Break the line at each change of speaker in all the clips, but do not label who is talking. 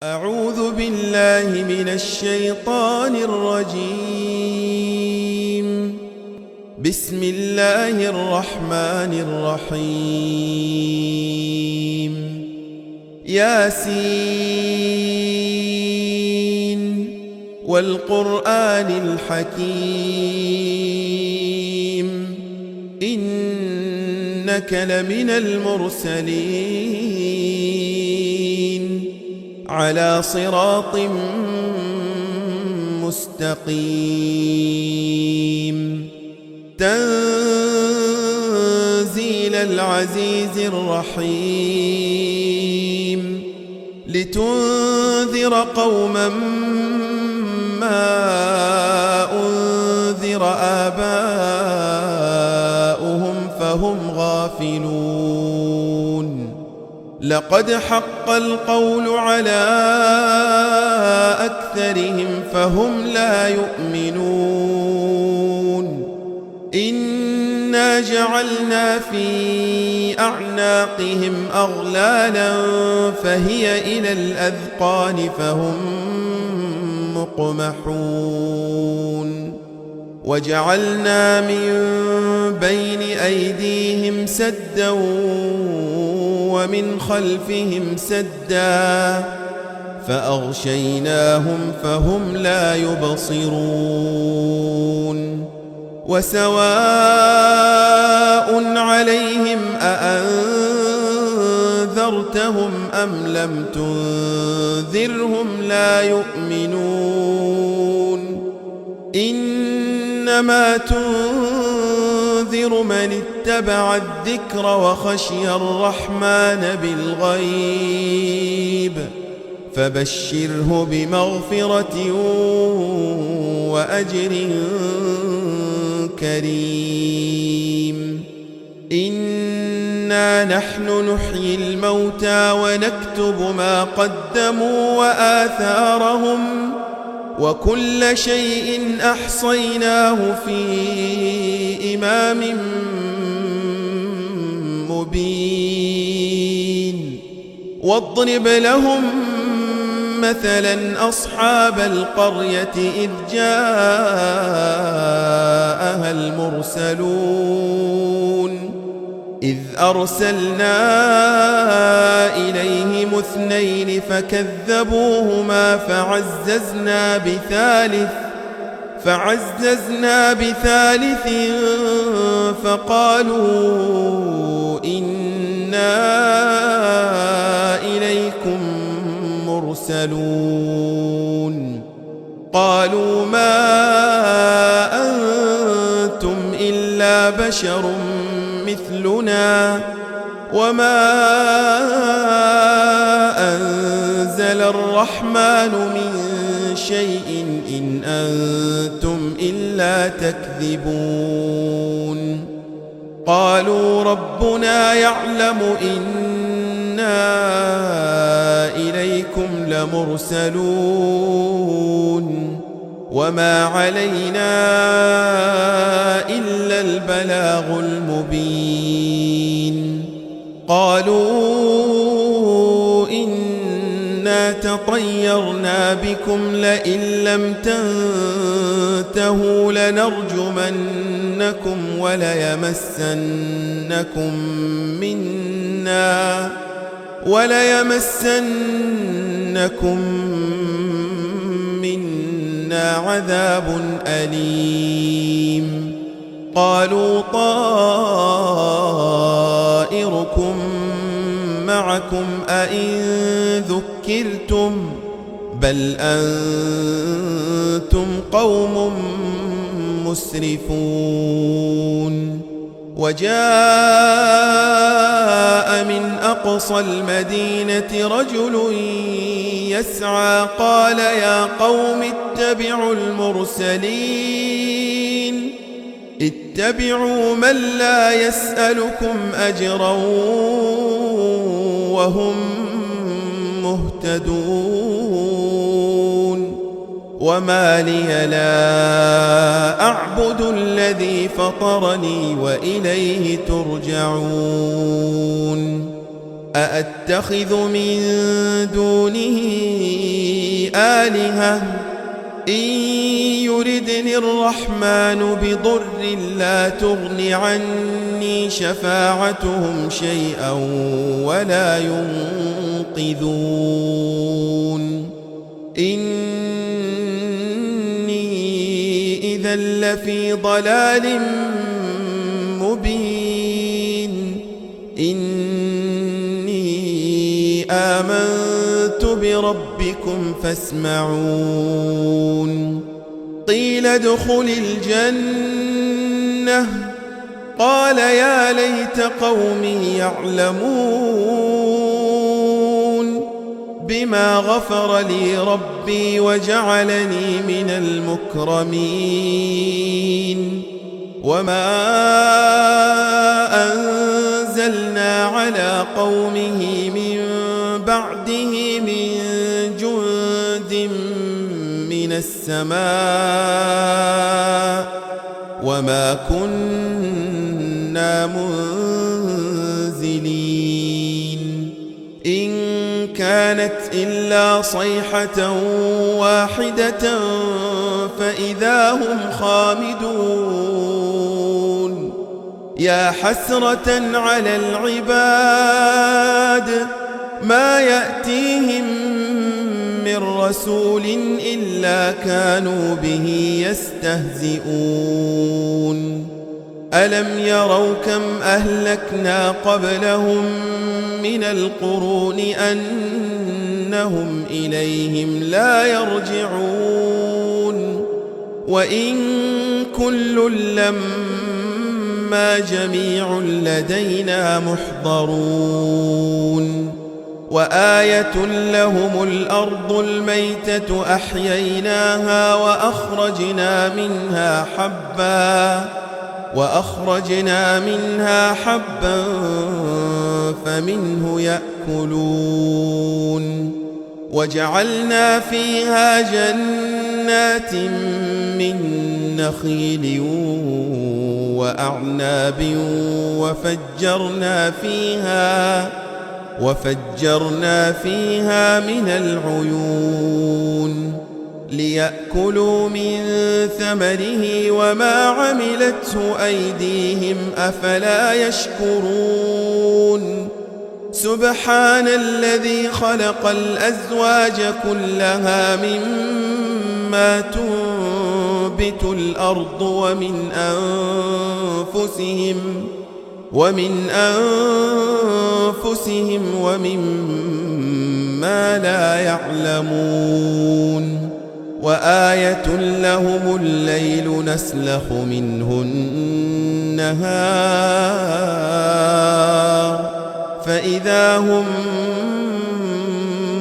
أعوذ بالله من الشيطان الرجيم. بسم الله الرحمن الرحيم. ياسين والقرآن الحكيم إنك لمن المرسلين على صراط مستقيم. تنزيل العزيز الرحيم لتنذر قوما ما أنذر آباؤهم فهم غافلون. لقد حق القول على أكثرهم فهم لا يؤمنون. إنا جعلنا في أعناقهم أغلالا فهي إلى الأذقان فهم مقمحون. وجعلنا من بين أيديهم سدا ومن خلفهم سدا فأغشيناهم فهم لا يبصرون. وسواء عليهم أأنذرتهم أم لم تنذرهم لا يؤمنون. إنما تنذر من اتبع الذكر وخشي الرحمن بالغيب فبشره بمغفرة وأجر كريم. إنا نحن نحيي الموتى ونكتب ما قدموا وآثارهم وكل شيء أحصيناه في إمام مبين. واضرب لهم مثلا أصحاب القرية إذ جاءها المرسلون إذ أرسلنا إليهم اثنين فكذبوهما فعززنا بثالث فقالوا إنا إليكم مرسلون. قالوا ما أنتم إلا بشر مثلنا وما أنزل الرحمن من شيء إن أنتم إلا تكذبون. قالوا ربنا يعلم إنا إليكم لمرسلون وما علينا إلا البلاغ المبين. قالوا إنا تطيرنا بكم لئن لم تنتهوا لنرجمنكم وليمسنكم منا عذاب أليم. قالوا طائركم معكم أئن ذكرتم بل أنتم قوم مسرفون. وجاء من أقصى المدينة رجل يسعى قال يا قوم اتبعوا المرسلين اتبعوا من لا يسألكم أجرا وهم مهتدون. وما لي لا أعبد الذي فطرني وإليه ترجعون. أأتخذ من دونه آلهة إن يردني الرحمن بضر لا تغن عني شفاعتهم شيئا ولا ينقذون إني إذا لفي ضلال مبين إني آمنت بربكم فاسمعون قيل ادخل الجنة قال يا ليت قومي يعلمون بما غفر لي ربي وجعلني من المكرمين وما أنزلنا على قومه من بعده من جند من السماء وما كنا منزلين إن كانت إلا صيحة واحدة فإذا هم خامدون يا حسرة على العباد ما يأتيهم من رسول إلا كانوا به يستهزئون ألم يروا كم أهلكنا قبلهم من القرون أنهم إليهم لا يرجعون وإن كل لما جميع لدينا محضرون وآية لهم الأرض الميتة أحييناها وأخرجنا منها حبا فمنه يأكلون وجعلنا فيها جنات من نخيل وأعناب وفجرنا فيها من العيون ليأكلوا من ثمره وما عملته أيديهم أفلا يشكرون سبحان الذي خلق الأزواج كلها مما تنبت الأرض ومن أنفسهم ومما لا يعلمون وآية لهم الليل نسلخ منه النهار فإذا هم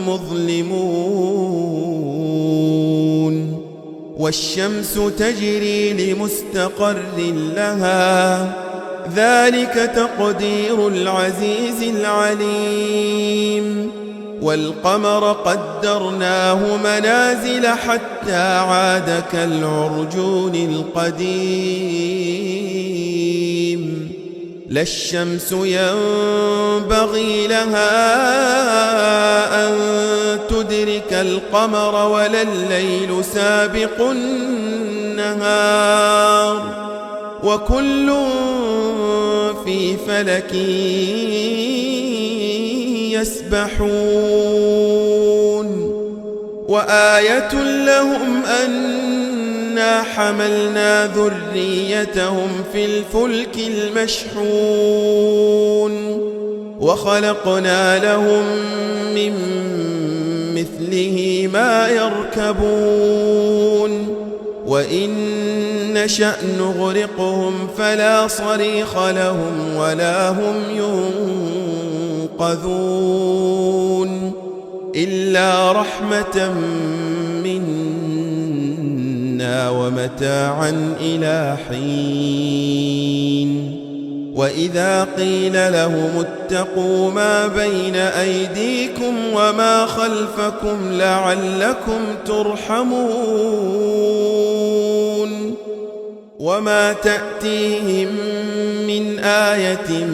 مظلمون والشمس تجري لمستقر لها ذلك تقدير العزيز العليم والقمر قدرناه منازل حتى عاد كالعرجون القديم لا الشمس ينبغي لها أن تدرك القمر ولا الليل سابق النهار وكل في فلك يسبحون وآية لهم أنا حملنا ذريتهم في الفلك المشحون وخلقنا لهم من مثله ما يركبون وإن نشأ نغرقهم فلا صريخ لهم ولا هم ينقذون إلا رحمة منا ومتاعا إلى حين وإذا قيل لهم اتقوا ما بين أيديكم وما خلفكم لعلكم ترحمون وما تأتيهم من آية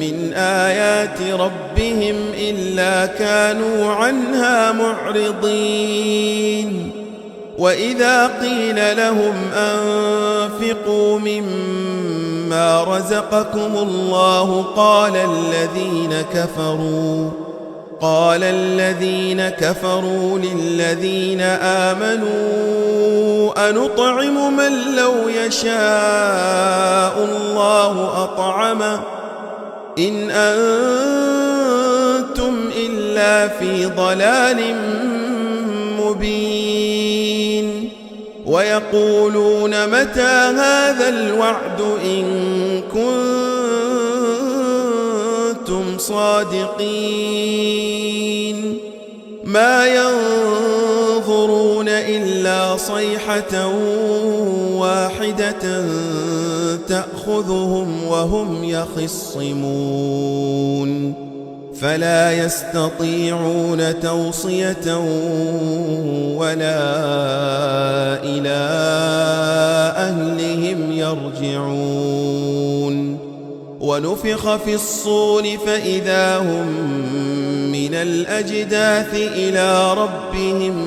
من آيات ربهم إلا كانوا عنها معرضين وإذا قيل لهم أنفقوا مما رزقكم الله قال الذين كفروا للذين آمنوا أنطعم من لو يشاء الله أطعمه إن أنتم إلا في ضلال مبين ويقولون متى هذا الوعد إن كنتم صادقين ما ينظرون إلا صيحة واحدة تأخذهم وهم يخصمون فلا يستطيعون توصية ولا إلى أهلهم يرجعون ونفخ في الصور فإذا هم من الأجداث إلى ربهم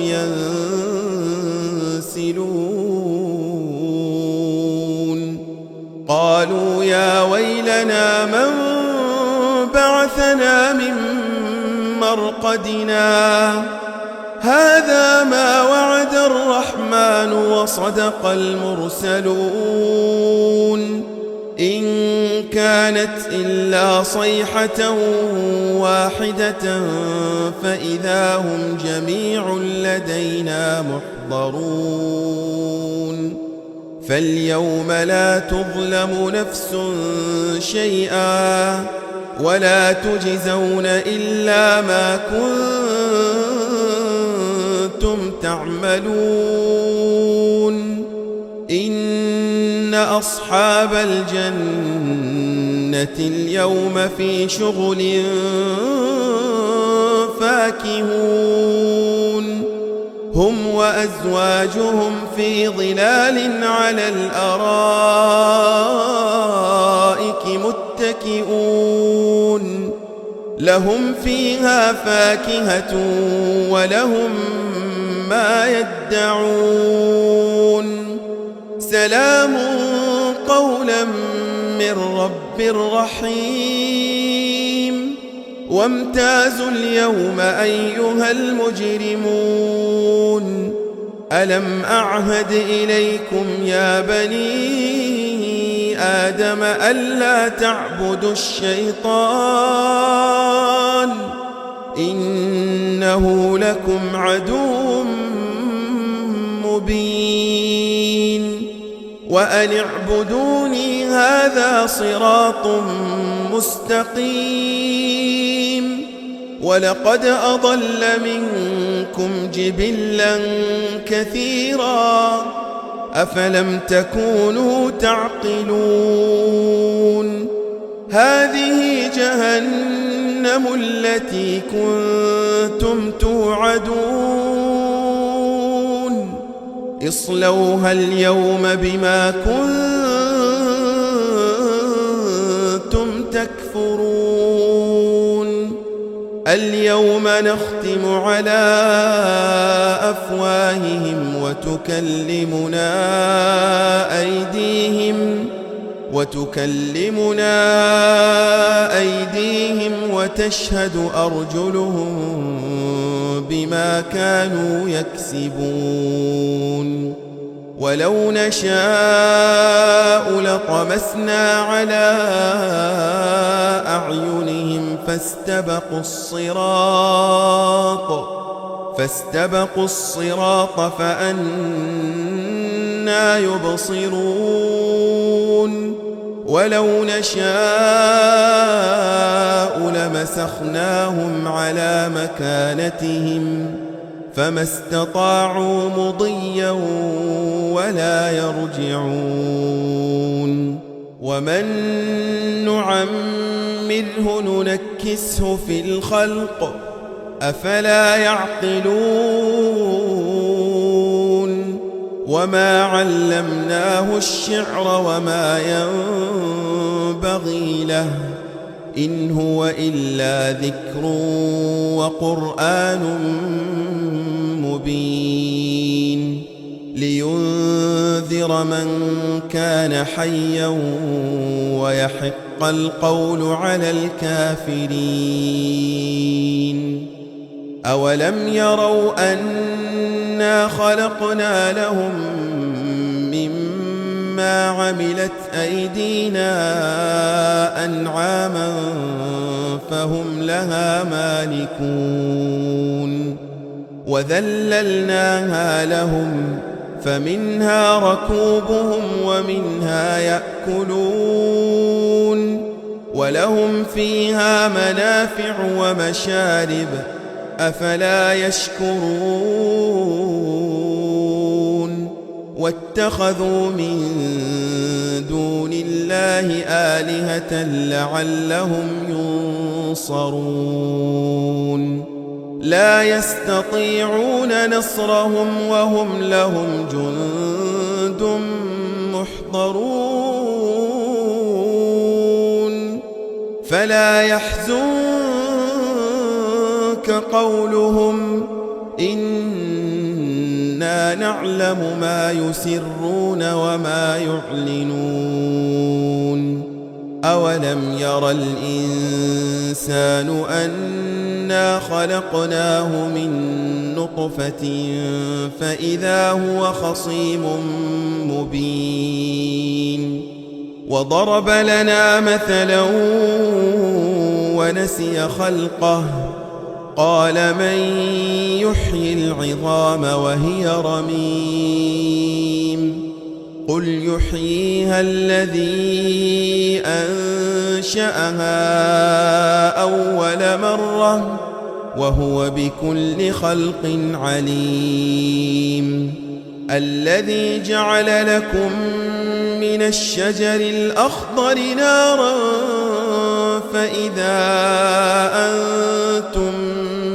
ينسلون قالوا يا ويلنا من بعثنا من مرقدنا هذا ما وعد الرحمن وصدق المرسلون إن كانت إلا صيحة واحدة فإذا هم جميع لدينا محضرون فاليوم لا تظلم نفس شيئا ولا تجزون إلا ما كنتم تعملون إن أصحاب الجنة اليوم في شغل فاكهون هم وأزواجهم في ظلال على الأرائك متكئون لهم فيها فاكهة ولهم ما يدعون سلام قولا من رب رحيم وامتازوا اليوم أيها المجرمون ألم أعهد إليكم يا بني آدم ألا تعبدوا الشيطان إنه لكم عدو مبين وأن اعبدوني هذا صراط مستقيم ولقد أضل منكم جبلا كثيرا أفلم تكونوا تعقلون هذه جهنم التي كنتم توعدون اصلوها اليوم بما كنتم تكفرون اليوم نختم على أفواههم وتكلمنا أيديهم وتشهد أرجلهم بما كانوا يكسبون ولو نشاء لطمسنا على أعينهم فاستبقوا الصراط فأنى يبصرون ولو نشاء لمسخناهم على مكانتهم فما استطاعوا مضيا ولا يرجعون ومن نعمره ننكسه في الخلق أفلا يعقلون وما علمناه الشعر وما ينبغي له إن هو إلا ذكر وقرآن مبين لينذر من كان حيا ويحق القول على الكافرين أولم يروا أنا خلقنا لهم مما عملت أيدينا أنعاما فهم لها مالكون وذللناها لهم فمنها ركوبهم ومنها يأكلون ولهم فيها منافع ومشارب أفلا يشكرون واتخذوا من دون الله آلهة لعلهم ينصرون لا يستطيعون نصرهم وهم لهم جند محضرون فلا يحزنك قولهم إنا نعلم ما يسرون وما يعلنون أولم ير الإنسان أنا خلقناه من نطفة فإذا هو خصيم مبين وضرب لنا مثلا ونسي خلقه قال من يحيي العظام وهي رميم قل يحييها الذي أنشأها أول مرة وهو بكل خلق عليم الذي جعل لكم من الشجر الأخضر نارا فإذا أنتم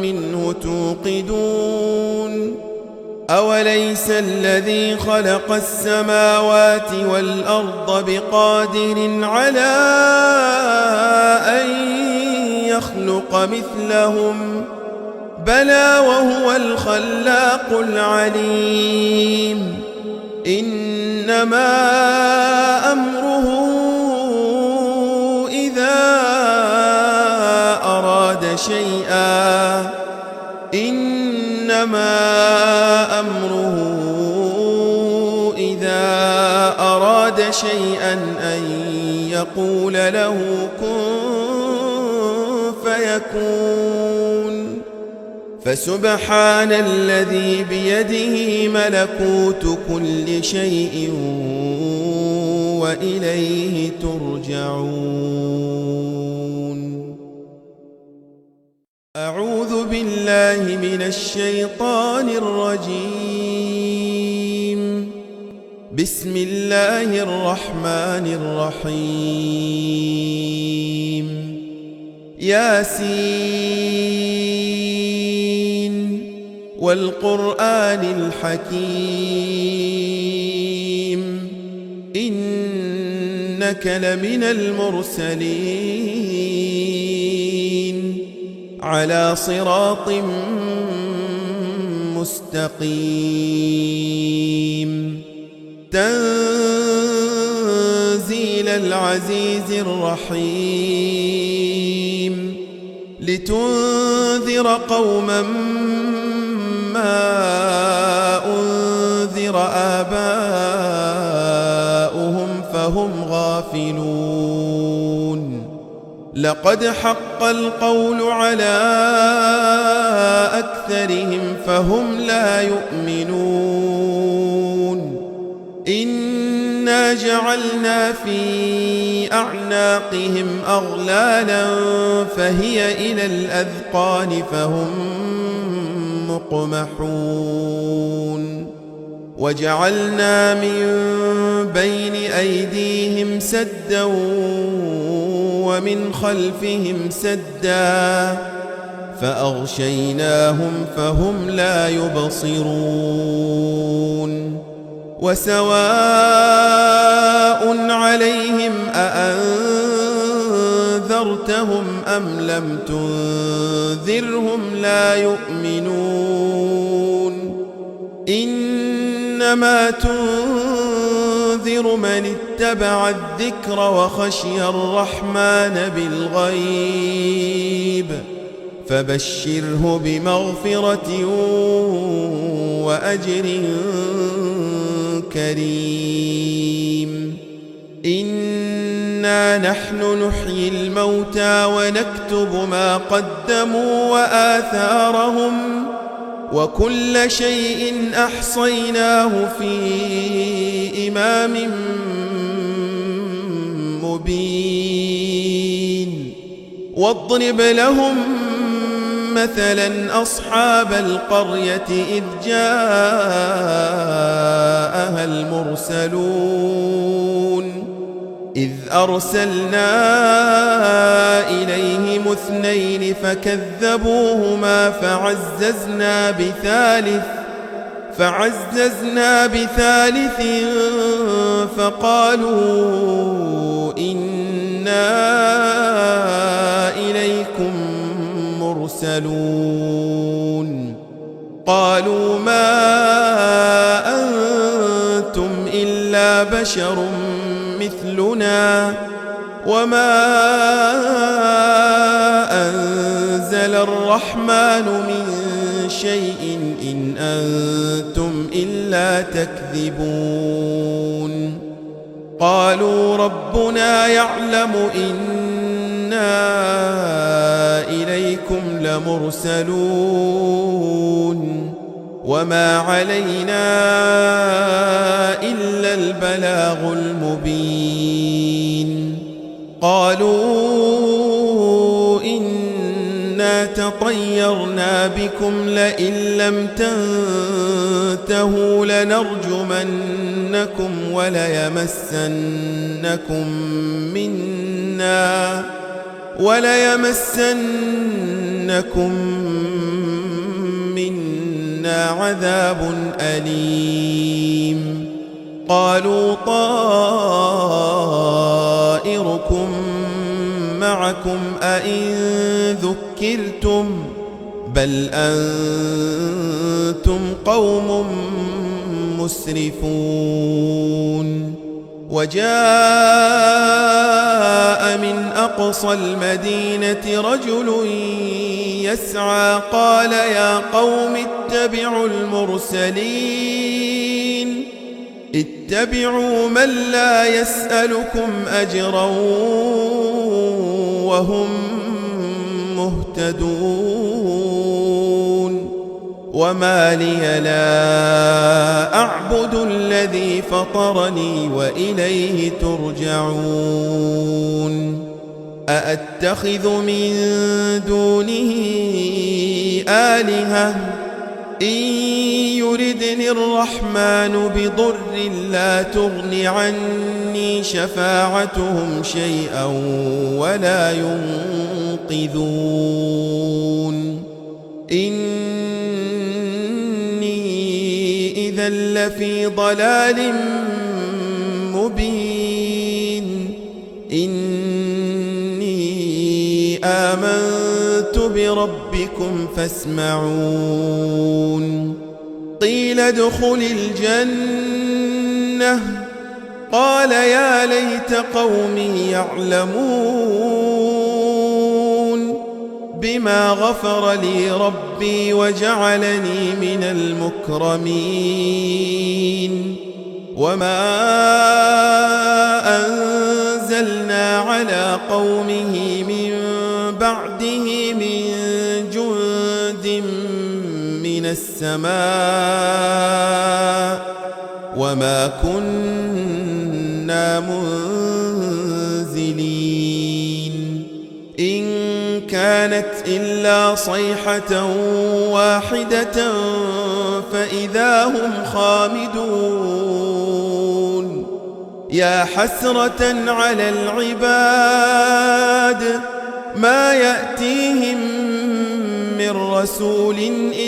منه توقدون أوليس الذي خلق السماوات والأرض بقادر على أن يخلق مثلهم بلى وهو الخلاق العليم إنما أمره إذا أراد شيئا أن يقول له كن فيكون فسبحان الذي بيده ملكوت كل شيء وإليه ترجعون. أعوذ بالله من الشيطان الرجيم. بسم الله الرحمن الرحيم. ياسين والقرآن الحكيم إنك لمن المرسلين على صراط مستقيم تنزيل العزيز الرحيم لتنذر قوما ما أنذر آباؤهم فهم غافلون لقد حق القول على أكثرهم فهم لا يؤمنون إنا جعلنا في أعناقهم أغلالا فهي إلى الأذقان فهم مقمحون وجعلنا من بين أيديهم سدا ومن خلفهم سدا فأغشيناهم فهم لا يبصرون وسواء عليهم أأنذرتهم أم لم تنذرهم لا يؤمنون إنما تنذر من اتبع الذكر وخشي الرحمن بالغيب فبشره بمغفرة وأجر كريم إنا نحن نحيي الموتى ونكتب ما قدموا وآثارهم وكل شيء أحصيناه في إمام مبين واضرب لهم مثلا أصحاب القرية إذ جاءها المرسلون إذ أرسلنا إليهم 2 فكذبوهما فعززنا بثالث فقالوا إنا إليكم مرسلون قالوا ما أنتم إلا بشر مثلنا وما أنزل الرحمن من شيء إن أنتم إلا تكذبون قالوا ربنا يعلم إنا إليكم لمرسلون وما علينا إلا البلاغ المبين قالوا إنا تطيرنا بكم لئن لم تنتهوا لنرجمنكم وليمسنكم منا عذاب أليم قالوا طائركم معكم أئن ذكرتم بل أنتم قوم مسرفون وجاء من أقصى المدينة رجل يسعى قال يا قوم اتبعوا المرسلين اتبعوا من لا يسألكم أجرا وهم مهتدون وما لي لا أعبد الذي فطرني وإليه ترجعون أأتخذ من دونه آلهة إن يردني الرحمن بضر لا تغن عني شفاعتهم شيئا ولا ينقذون إني إذا لفي ضلال مبين إني آمنت بربكم فاسمعون قيل ادخل الجنة قال يا ليت قومي يعلمون بما غفر لي ربي وجعلني من المكرمين وما أنزلنا على قومه من بعده من جند من السماء وما كنا منزلين إن كانت إلا صيحة واحدة فإذا هم خامدون يا حسرة على العباد ما يأتيهم من من رسول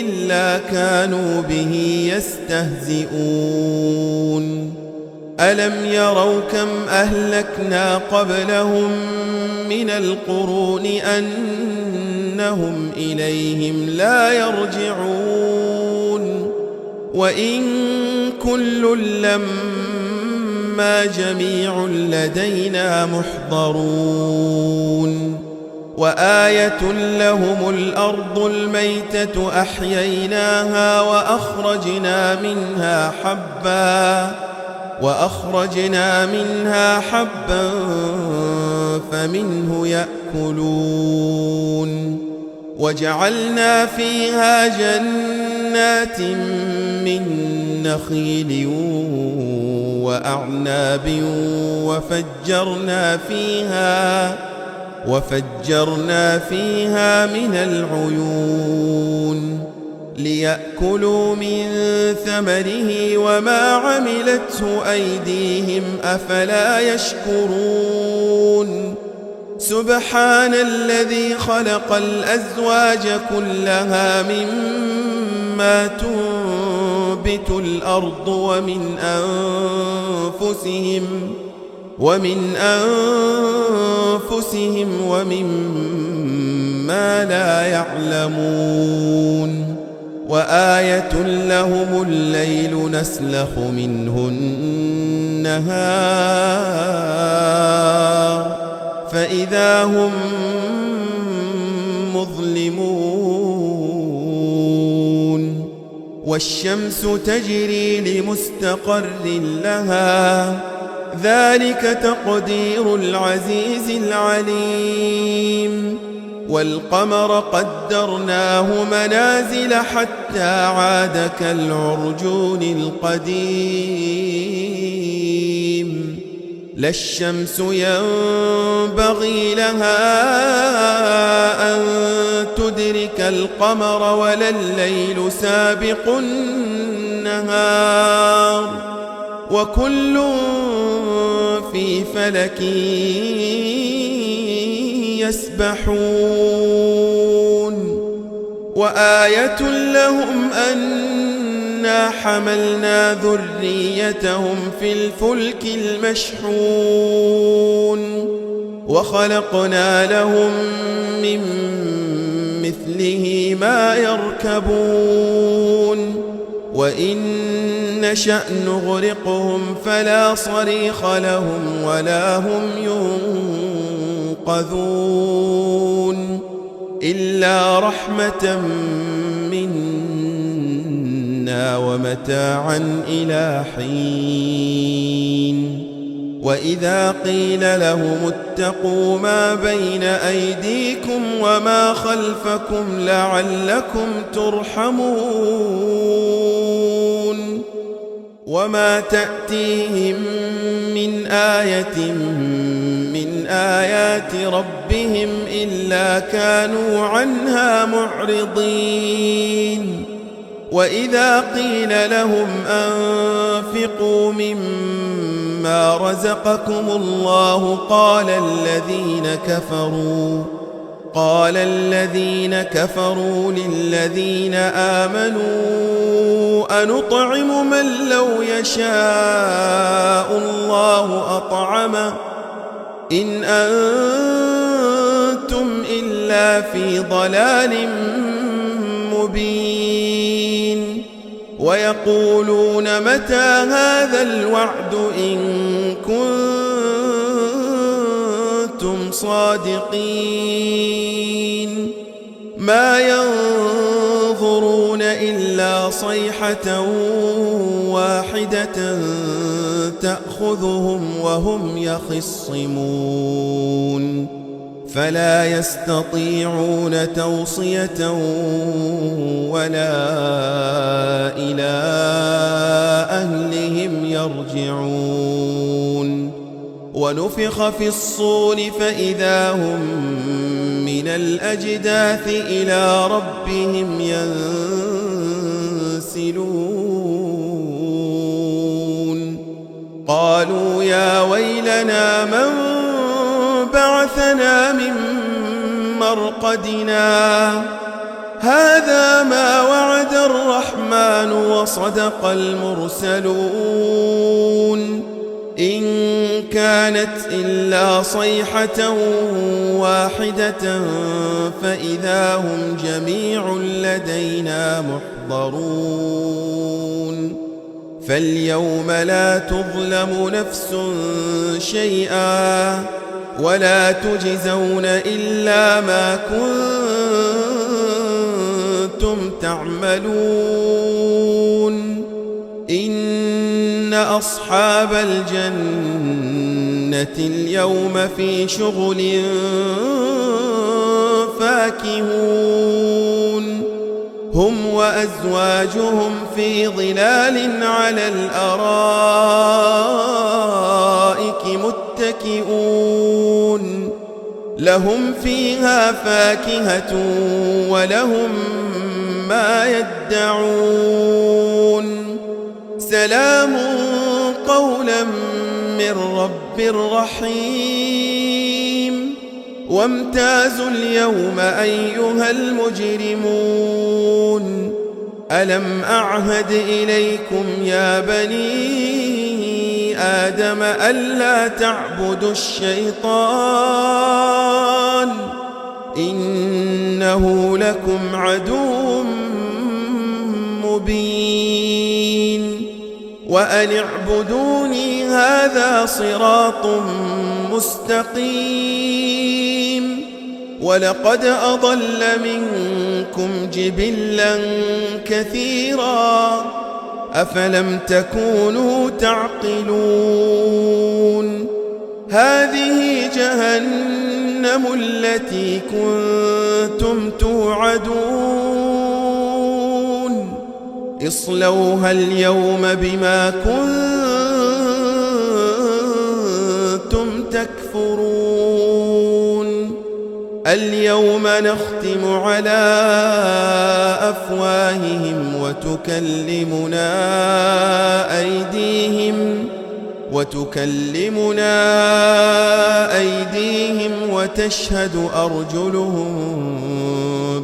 إلا كانوا به يستهزئون ألم يروا كم أهلكنا قبلهم من القرون أنهم إليهم لا يرجعون وإن كل لما جميع لدينا محضرون وآية لهم الأرض الميتة أحييناها وأخرجنا منها حبا فمنه يأكلون وجعلنا فيها جنات من نخيل وأعناب وفجرنا فيها من العيون ليأكلوا من ثمره وما عملته أيديهم أفلا يشكرون سبحان الذي خلق الأزواج كلها مما تنبت الأرض ومن أنفسهم ومما لا يعلمون وآية لهم الليل نسلخ منه النهار فإذا هم مظلمون والشمس تجري لمستقر لها ذلك تقدير العزيز العليم والقمر قدرناه منازل حتى عاد كالعرجون القديم لا الشمس ينبغي لها أن تدرك القمر ولا الليل سابق النهار وكل في فلك يسبحون وآية لهم أنا حملنا ذريتهم في الفلك المشحون وخلقنا لهم من مثله ما يركبون وإن نشأ نغرقهم فلا صريخ لهم ولا هم ينقذون إلا رحمة منا ومتاعا إلى حين وإذا قيل لهم اتقوا ما بين أيديكم وما خلفكم لعلكم ترحمون وما تأتيهم من آية من آيات ربهم إلا كانوا عنها معرضين وإذا قيل لهم أنفقوا مما رزقكم الله قال الذين كفروا للذين آمنوا أنطعم من لو يشاء الله أطعمه إن أنتم إلا في ضلال مبين ويقولون متى هذا الوعد إن كنتم صادقين ما ينظرون إلا صيحة واحدة تأخذهم وهم يخصمون فلا يستطيعون توصية ولا إلى أهلهم يرجعون ونفخ في الصور فإذا هم من الأجداث إلى ربهم ينسلون قالوا يا ويلنا من بعثنا من مرقدنا هذا ما وعد الرحمن وصدق المرسلون إن كانت إلا صيحة واحدة فإذا هم جميع لدينا محضرون فاليوم لا تظلم نفس شيئا ولا تجزون إلا ما كنتم تعملون إن أصحاب الجنة اليوم في شغل فاكهون هم وأزواجهم في ظلال على الأرائك متكئون لهم فيها فاكهة ولهم ما يدعون سلام قولا من رب رحيم وامتازوا اليوم أيها المجرمون ألم أعهد إليكم يا بني آدم ألا تعبدوا الشيطان إنه لكم عدو مبين وأن اعبدوني هذا صراط مستقيم ولقد أضل منكم جبلا كثيرا أفلم تكونوا تعقلون هذه جهنم التي كنتم توعدون اصلوها اليوم بما كنتم تكفرون اليوم نختم على أفواههم وتكلمنا أيديهم وتشهد أرجلهم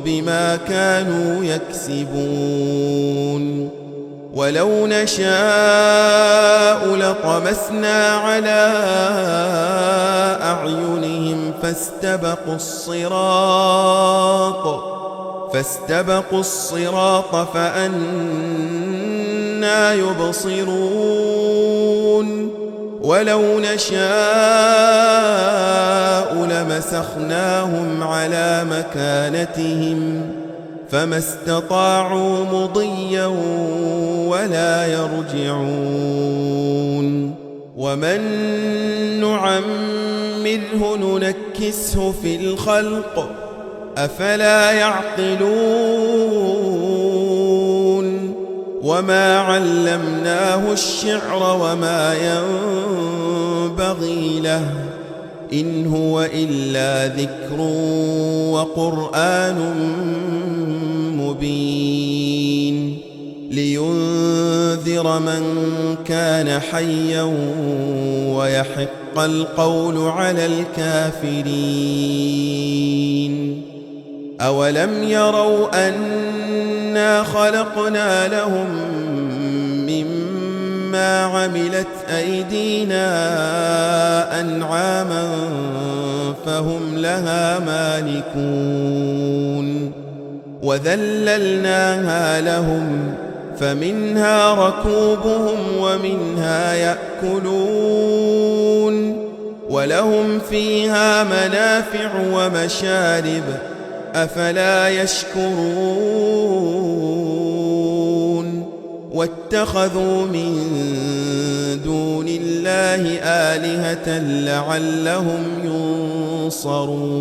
بما كانوا يكسبون ولو نشاء لطمسنا على أعينهم فاستبقوا الصراط فأنى يبصرون ولو نشاء لمسخناهم على مكانتهم فما استطاعوا مضيا ولا يرجعون ومن نعمره ننكسه في الخلق أفلا يعقلون وما علمناه الشعر وما ينبغي له إن هو إلا ذكر وقرآن مبين لينذر من كان حيا ويحق القول على الكافرين أولم يروا أنا خلقنا لهم مما عملت أيدينا أنعاما فهم لها مالكون وذللناها لهم فمنها ركوبهم ومنها يأكلون ولهم فيها منافع ومشارب أفلا يشكرون واتخذوا من دون الله آلهة لعلهم ينصرون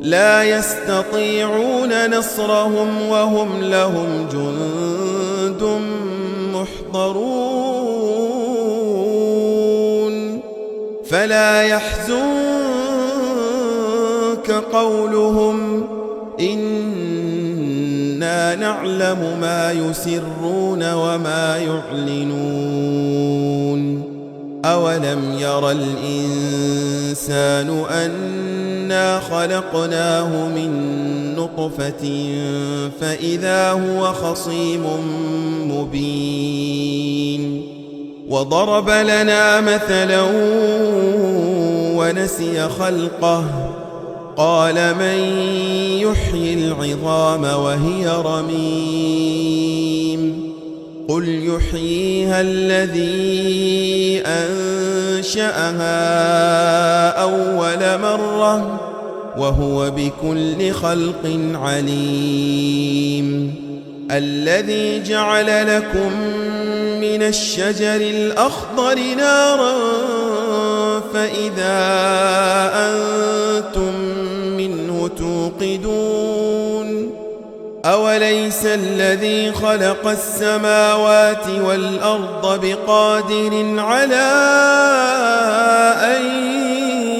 لا يستطيعون نصرهم وهم لهم جند محضرون فلا يحزنك قولهم إنا نعلم ما يسرون وما يعلنون أولم ير الإنسان أنا خلقناه من نطفة فإذا هو خصيم مبين وضرب لنا مثلا ونسي خلقه قال من يحيي العظام وهي رميم قل يحييها الذي أنشأها أول مرة وهو بكل خلق عليم الذي جعل لكم من الشجر الأخضر نارا فإذا أنتم منه توقدون أوليس الذي خلق السماوات والأرض بقادر على أن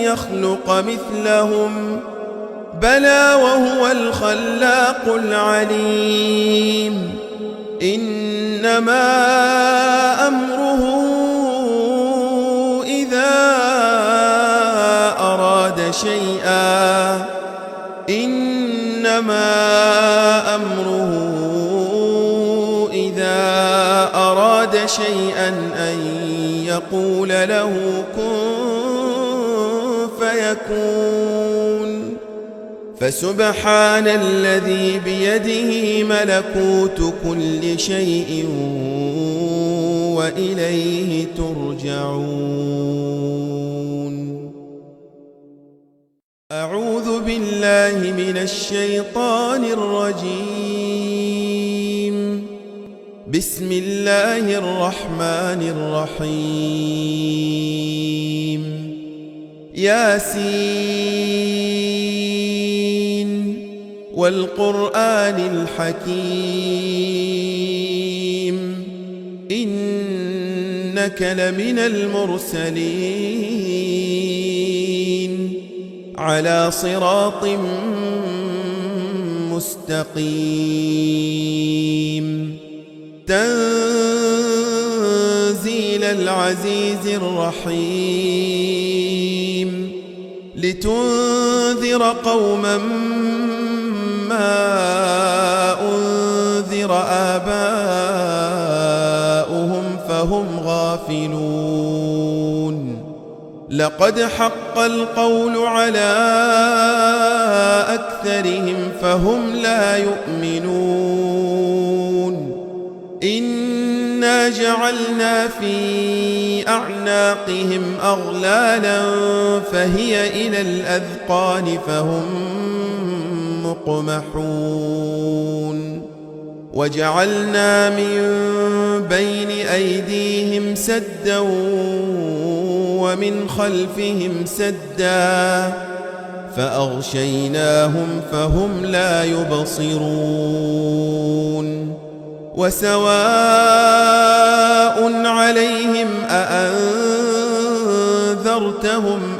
يخلق مثلهم بلى وهو الخلاق العليم إنما أمره إذا أراد شيئا أن يقول له كن فيكون فسبحان الذي بيده ملكوت كل شيء وإليه ترجعون. أعوذ بالله من الشيطان الرجيم. بسم الله الرحمن الرحيم. ياسين والقرآن الحكيم إنك لمن المرسلين على صراط مستقيم تنزيل العزيز الرحيم لتنذر قوما ما أنذر آباؤهم فهم غافلون لقد حق القول على أكثرهم فهم لا يؤمنون إنا جعلنا في أعناقهم أغلالا فهي إلى الأذقان فهم مقمحون وجعلنا من بين أيديهم سدا ومن خلفهم سدا فأغشيناهم فهم لا يبصرون وسواء عليهم أأنذرتهم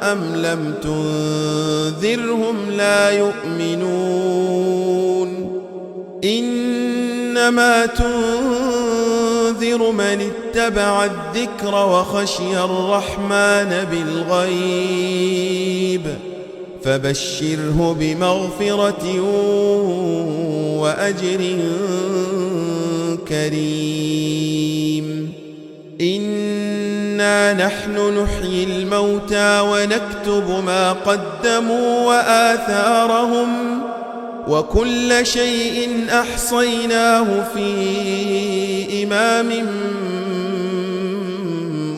أم لم تنذرهم لا يؤمنون إنما تنذر من اتبع الذكر وخشي الرحمن بالغيب فبشره بمغفرة وأجر كريم إنا نحن نحيي الموتى ونكتب ما قدموا وآثارهم وكل شيء أحصيناه في إمام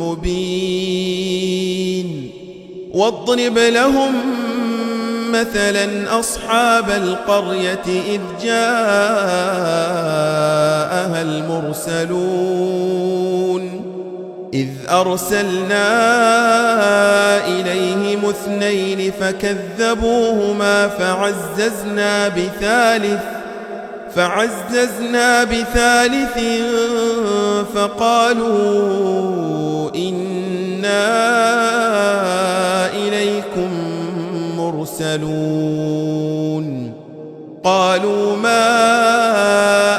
مبين واضرب لهم مثلا أصحاب القرية إذ جاءها المرسلون إذ أرسلنا إليهم 2 فكذبوهما فعززنا بثالث فقالوا إنا إليكم مرسلون قالوا ما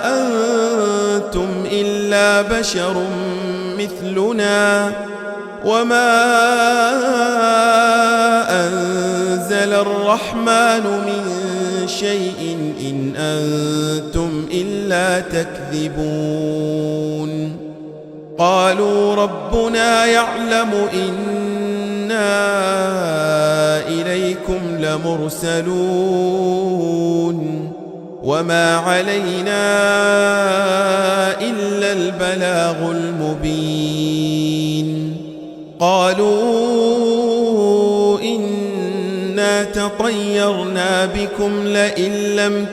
أنتم إلا بشر مثلنا وما أنزل الرحمن من شيء إن أنتم إلا تكذبون قالوا ربنا يعلم إنا إليكم لمرسلون وما علينا إلا البلاغ المبين قالوا إنا تطيرنا بكم لئن لم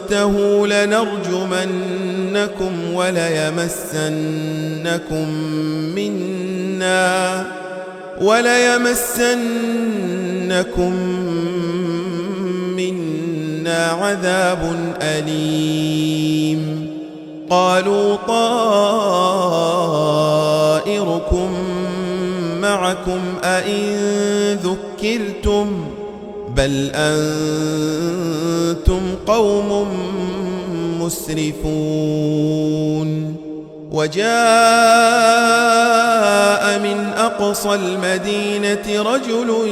تنتهوا لنرجمنكم وليمسنكم منا عذاب أليم قالوا طائركم معكم أئن ذكرتم بل أنتم قوم مسرفون وجاء من أقصى المدينة رجل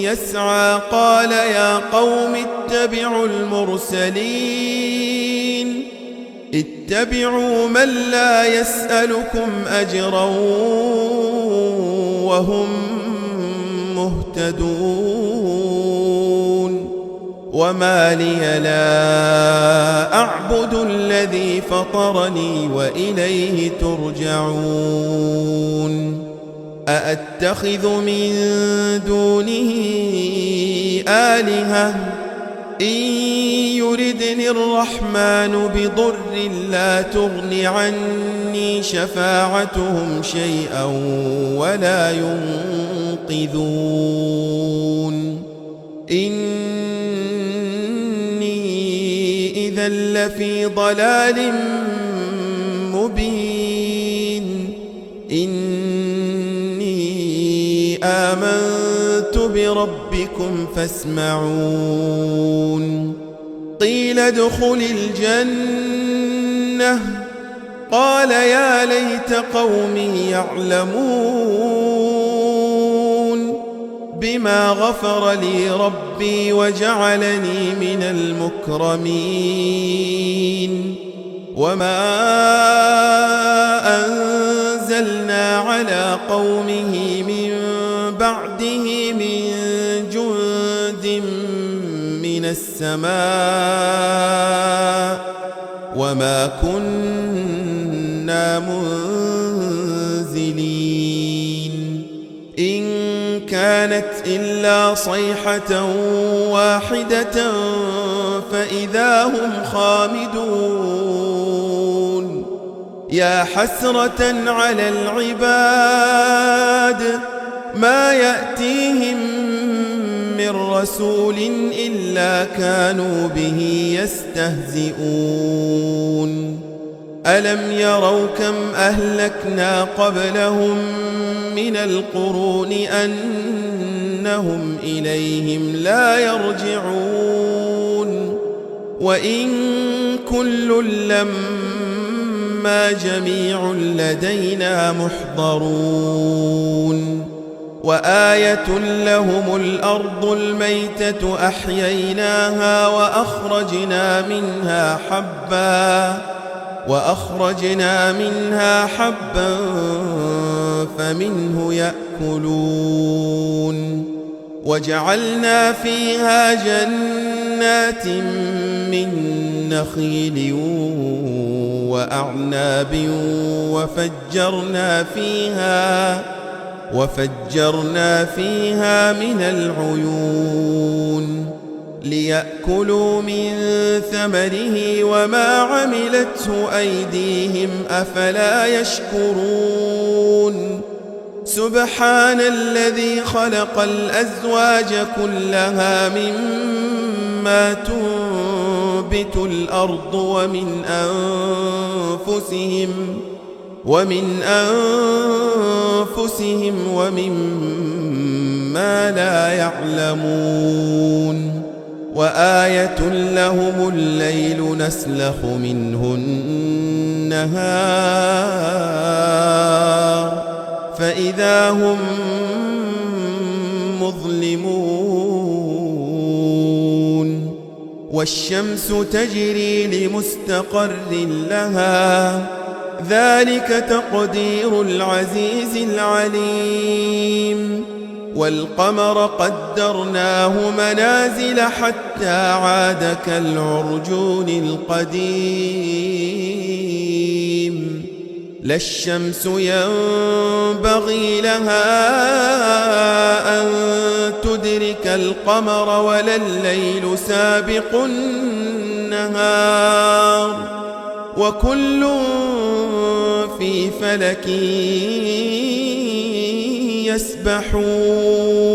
يسعى قال يا قوم اتبعوا المرسلين اتبعوا من لا يسألكم أجرا وهم مهتدون وما لي لا أعبد الذي فطرني وإليه ترجعون أأتخذ من دونه آلهة إن يردني الرحمن بضر لا تغن عني شفاعتهم شيئا ولا ينقذون إني إذا لفي ضلال مبين إني آمنت بربكم فاسمعون قيل ادخل الجنة قال يا ليت قومي يعلمون بما غفر لي ربي وجعلني من المكرمين وما أنزلنا على قومه من بعده من جند من السماء وما كنا منزلين إن كانت إلا صيحة واحدة فإذا هم خامدون يا حسرة على العباد ما يأتيهم من رسول إلا كانوا به يستهزئون ألم يروا كم أهلكنا قبلهم من القرون أنهم إليهم لا يرجعون وإن كل لما جميع لدينا محضرون وآية لهم الأرض الميتة أحييناها وأخرجنا منها حبا فمنه يأكلون وجعلنا فيها جنات من نخيل وأعناب وفجرنا فيها من العيون ليأكلوا من ثمره وما عملته أيديهم أفلا يشكرون سبحان الذي خلق الأزواج كلها مما تنبت الأرض ومن أنفسهم ومما لا يعلمون وآية لهم الليل نسلخ منه النهار فإذا هم مظلمون والشمس تجري لمستقر لها ذلك تقدير العزيز العليم والقمر قدرناه منازل حتى عاد كالعرجون القديم لا الشمس ينبغي لها أن تدرك القمر ولا الليل سابق النهار وكل في فلك يسبحون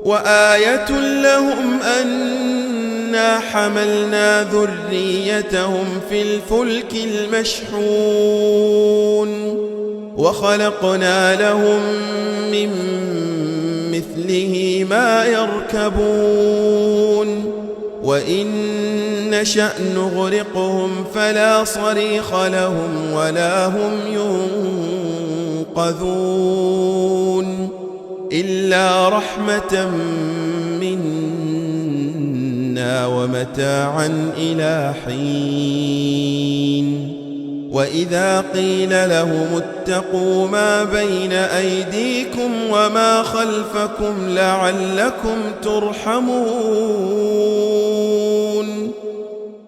وآية لهم أنا حملنا ذريتهم في الفلك المشحون وخلقنا لهم من مثله ما يركبون وإن نشأ نغرقهم فلا صريخ لهم ولا هم ينقذون إلا رحمة منا ومتاعا إلى حين وإذا قيل لهم اتقوا ما بين أيديكم وما خلفكم لعلكم ترحمون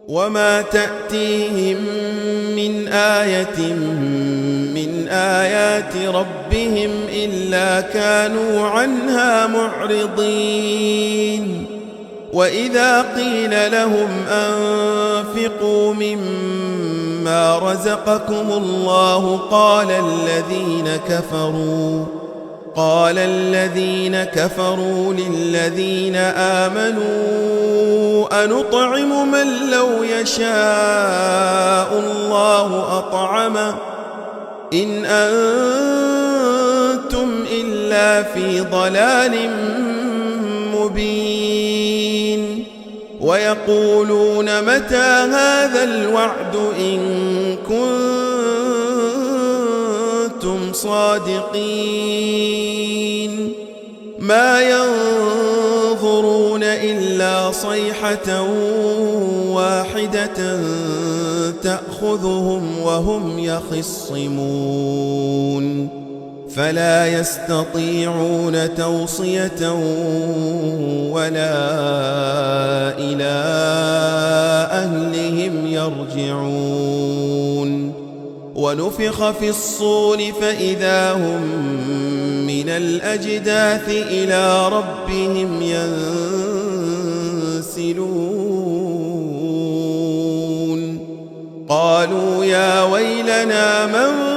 وما تأتيهم من آية من آيات ربهم إلا كانوا عنها معرضين وإذا قيل لهم أنفقوا مما رزقكم الله قال الذين كفروا للذين آمنوا أنطعم من لو يشاء الله أطعمه إن أنتم إلا في ضلال مبين ويقولون متى هذا الوعد إن كنتم صادقين ما ينظرون إلا صيحة واحدة تأخذهم وهم يخصمون فلا يستطيعون توصية ولا إلى أهلهم يرجعون ونفخ في الصور فإذا هم من الأجداث إلى ربهم ينسلون قالوا يا ويلنا من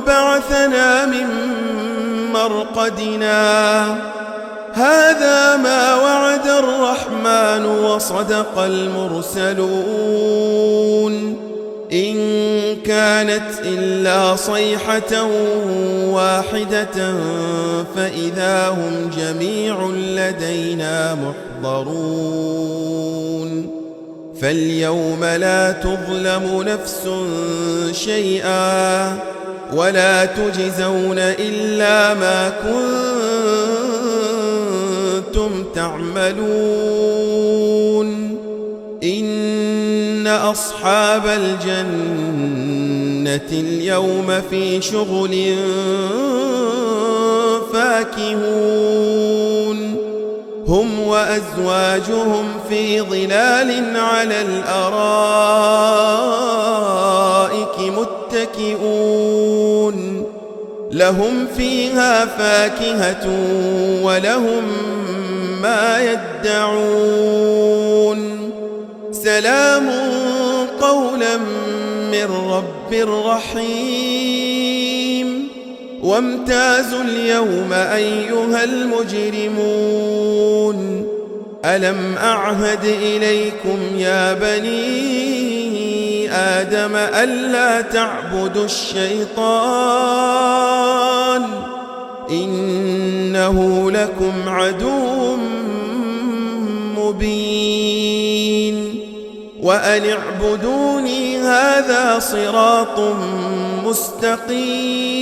بعثنا من مرقدنا هذا ما وعد الرحمن وصدق المرسلون إن كانت إلا صيحة واحدة فإذا هم جميع لدينا محضرون فاليوم لا تظلم نفس شيئا ولا تجزون إلا ما كنتم تعملون إن أصحاب الجنة اليوم في شغل فاكهون هم وأزواجهم في ظلال على الأرائك متكئون لهم فيها فاكهة ولهم ما يدعون سلام قولا من رب رحيم وامتازوا اليوم أيها المجرمون ألم أعهد إليكم يا بني آدم ألا تعبدوا الشيطان إنه لكم عدو مبين وأن اعبدوني هذا صراط مستقيم.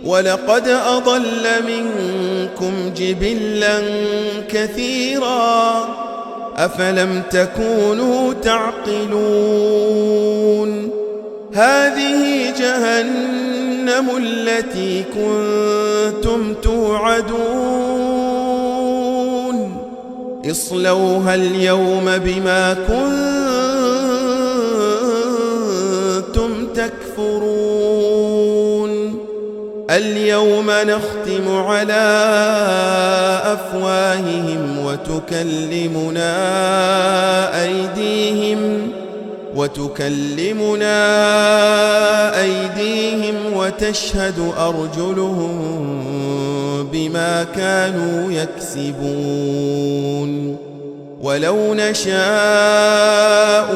ولقد أضل منكم جبلا كثيرا أفلم تكونوا تعقلون. هذه جهنم التي كنتم توعدون اصلوها اليوم بما كنتم تكفرون. اليوم نختم على أفواههم وتكلمنا أيديهم وتشهد أرجلهم بما كانوا يكسبون. ولو نشاء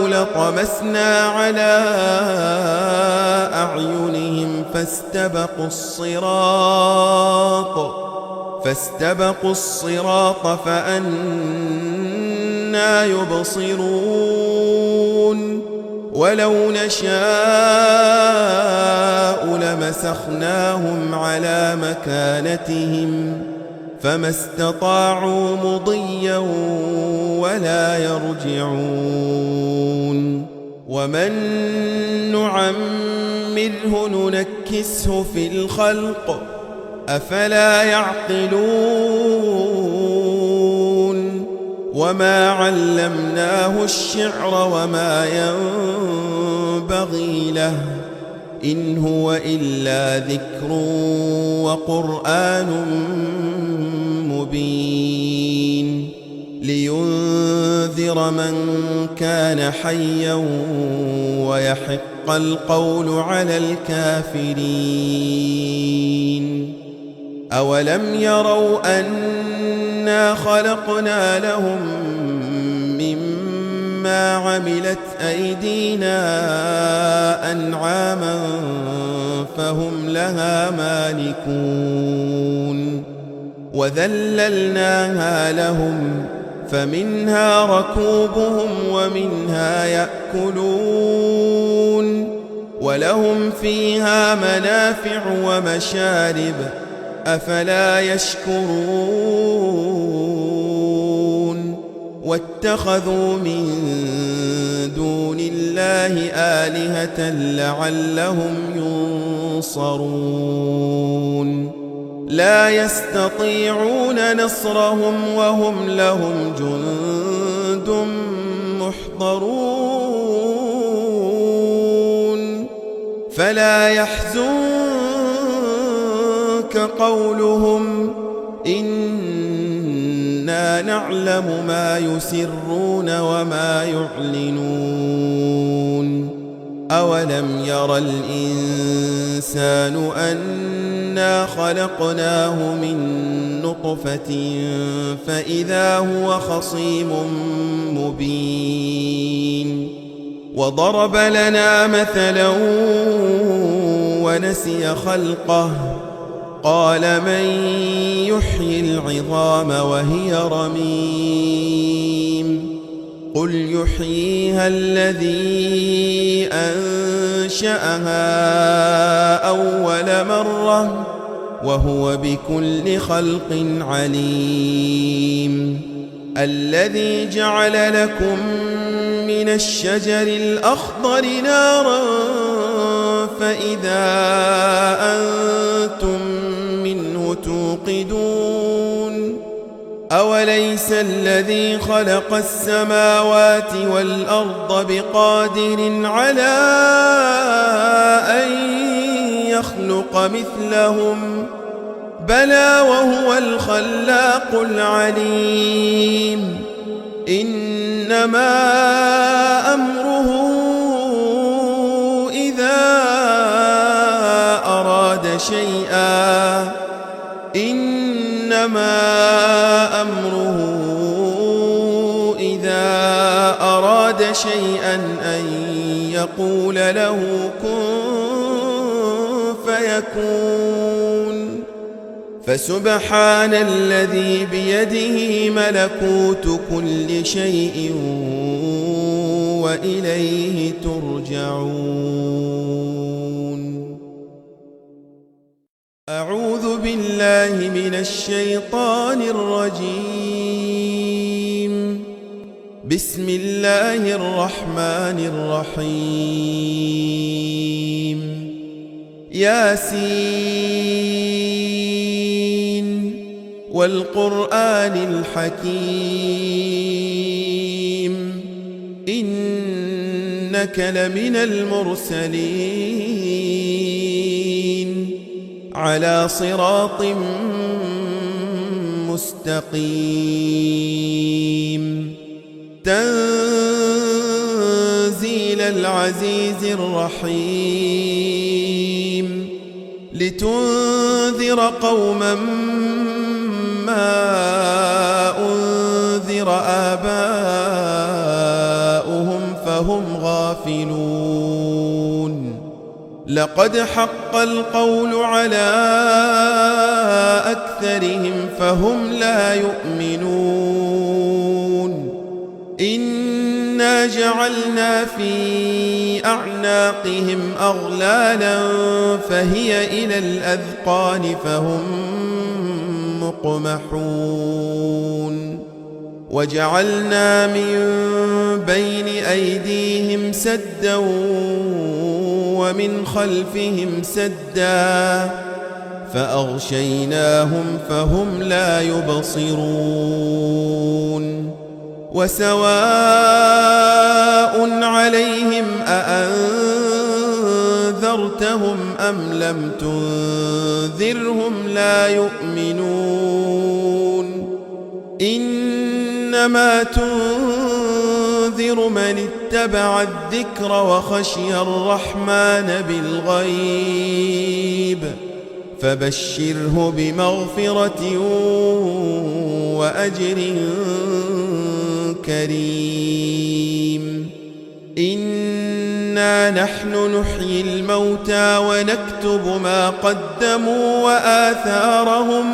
لطمسنا على أعينهم فاستبقوا الصراط فأنى يبصرون. ولو نشاء لمسخناهم على مكانتهم فما استطاعوا مضيا ولا يرجعون. ومن نعمره ننكسه في الخلق أفلا يعقلون. وما علمناه الشعر وما ينبغي له إن هو إلا ذكر وقرآن مبين لينذر من كان حيا ويحق القول على الكافرين. أولم يروا أنا خلقنا لهم مما عملت أيدينا أنعاما فهم لها مالكون وذللناها لهم فمنها ركوبهم ومنها يأكلون ولهم فيها منافع ومشارب أفلا يشكرون. واتخذوا من دون الله آلهة لعلهم ينصرون لا يستطيعون نصرهم وهم لهم جند محضرون. فلا يحزنك قولهم إنا نعلم ما يسرون وما يعلنون. أولم ير الإنسان أنا خلقناه من نطفة فإذا هو خصيم مبين. وضرب لنا مثلا ونسي خلقه قال من يحيي العظام وهي رميم قل يحييها الذي أنشأها أول مرة وهو بكل خلق عليم. الذي جعل لكم من الشجر الأخضر نارا فإذا أنتم منه توقدون. أوليس الذي خلق السماوات والأرض بقادر على أن يخلق مثلهم بلى وهو الخلاق العليم. إنما أمره إذا أراد شيئا أن يقول له كن فيكون. فسبحان الذي بيده ملكوت كل شيء وإليه ترجعون. أعوذ بالله من الشيطان الرجيم. بسم الله الرحمن الرحيم. ياسين والقرآن الحكيم إنك لمن المرسلين على صراط مستقيم. تنزيل العزيز الرحيم لتنذر قوما ما أنذر آباؤهم فهم غافلون. لقد حق القول على أكثرهم فهم لا يؤمنون. إنا جعلنا في أعناقهم أغلالا فهي إلى الأذقان فهم مقمحون. وجعلنا من بين أيديهم سدا ومن خلفهم سدا فأغشيناهم فهم لا يبصرون. وسواء عليهم أأنذرتهم أم لم تنذرهم لا يؤمنون. إنما تنذر من اتبع الذكر وخشي الرحمن بالغيب فبشره بمغفرة وأجر كريم. إنا نحن نحيي الموتى ونكتب ما قدموا وآثارهم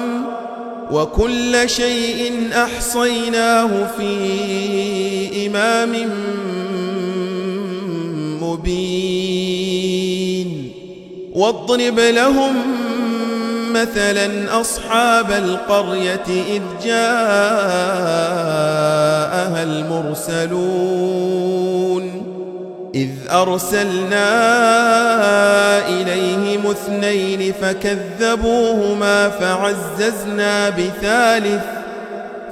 وكل شيء أحصيناه في إمام مبين. واضرب لهم مثلا أصحاب القرية إذ جاءها المرسلون إذ أرسلنا إليهم 2 فكذبوهما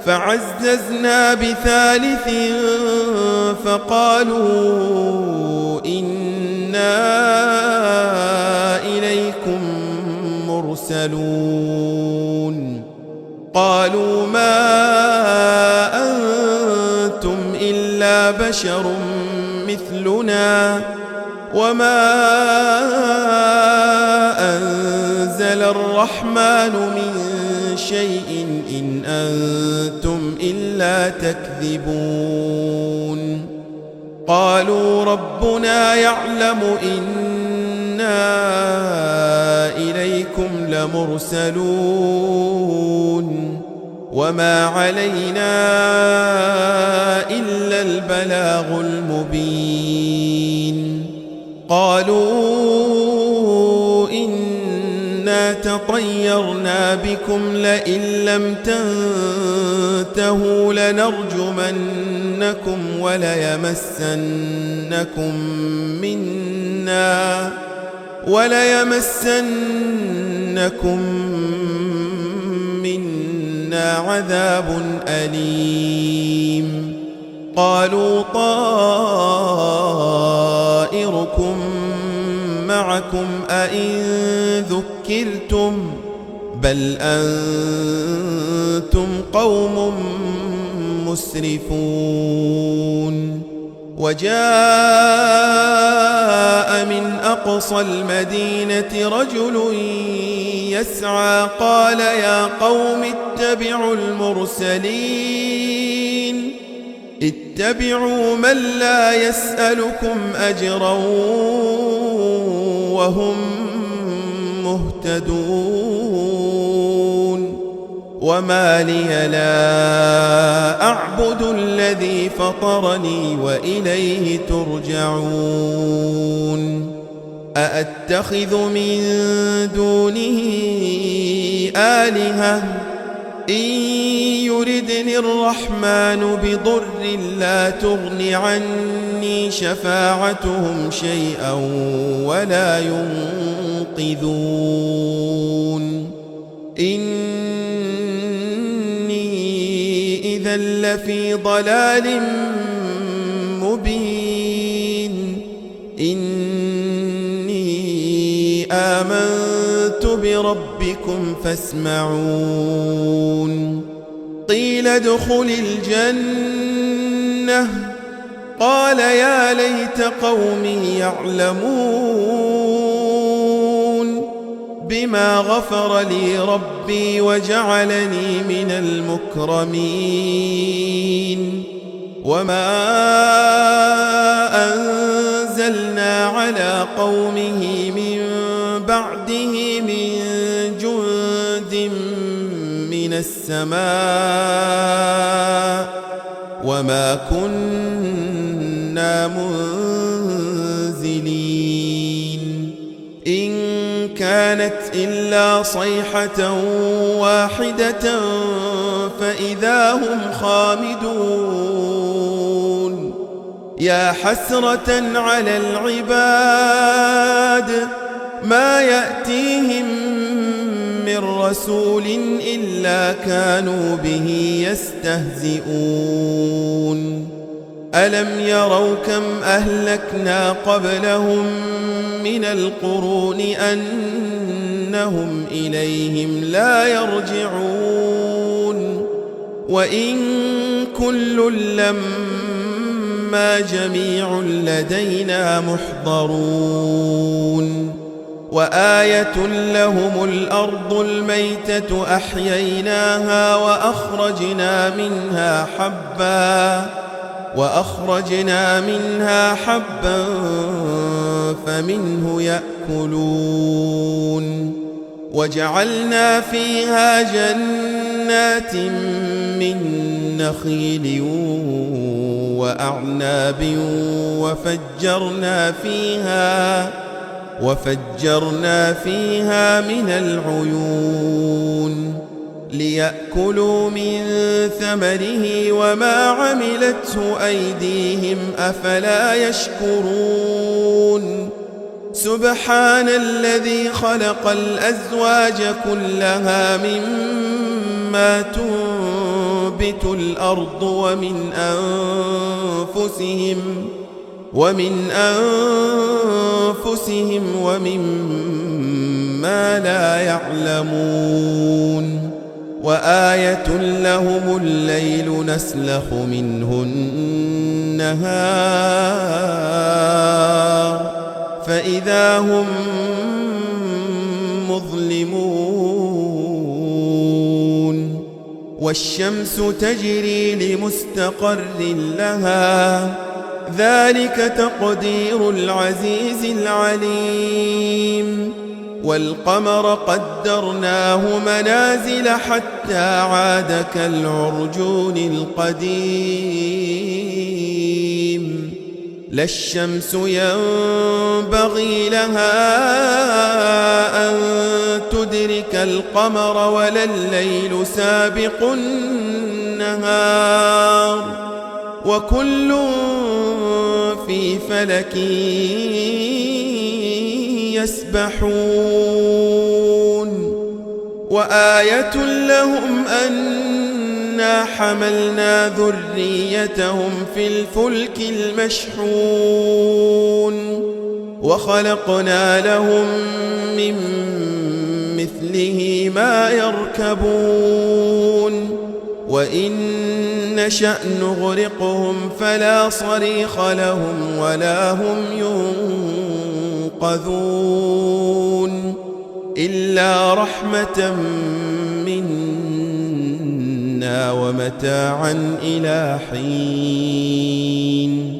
فعززنا بثالث فقالوا إنا إليكم مرسلون. قالوا ما أنتم إلا بشر مثلنا وما أنزل الرحمن من شيء إن أنتم إلا تكذبون. قالوا ربنا يعلم إنا إليكم لمرسلون وما علينا إلا البلاغ المبين. قالوا إنا تطيرنا بكم لئن لم تنتهوا لنرجمنكم وليمسنكم منا عذاب أليم. قالوا طائركم معكم أئن ذكرتم بل أنتم قوم مسرفون. وجاء من أقصى المدينة رجل يسعى قال يا قوم اتبعوا المرسلين اتبعوا من لا يسألكم أجرا وهم مهتدون. وما لي لا أعبد الذي فطرني وإليه ترجعون أأتخذ من دونه آلهة إن يردني الرحمن بضر لا تغن عني شفاعتهم شيئا ولا ينقذون إني إذا لفي ضلال مبين إني آمنت بربكم فاسمعون قيل ادخل الجنة قال يا ليت قومي يعلمون بما غفر لي ربي وجعلني من المكرمين وما أنزلنا على قومه من بعده من جند من السماء وما كنا منزلين إن كانت إلا صيحة واحدة فإذا هم خامدون يا حسرة على العباد ما يأتيهم من رسول إلا كانوا به يستهزئون ألم يروا كم أهلكنا قبلهم من القرون أنهم إليهم لا يرجعون وإن كل لما جميع لدينا محضرون وآية لهم الأرض الميتة أحييناها وأخرجنا منها حبا فمنه يأكلون وجعلنا فيها جنات من نخيل وأعناب وفجرنا فيها من العيون ليأكلوا من ثمره وما عملته أيديهم أفلا يشكرون سبحان الذي خلق الأزواج كلها مما تنبت الأرض ومن أنفسهم ومما لا يعلمون وآية لهم الليل نسلخ منه النهار فإذا هم مظلمون والشمس تجري لمستقر لها ذلك تقدير العزيز العليم والقمر قدرناه منازل حتى عاد كالعرجون القديم لا الشمس ينبغي لها أن تدرك القمر ولا الليل سابق النهار وكل في فلك يسبحون وآية لهم أنا حملنا ذريتهم في الفلك المشحون وخلقنا لهم من مثله ما يركبون وإن نشأ نغرقهم فلا صريخ لهم ولا هم ينقذون إلا رحمة منا ومتاعا إلى حين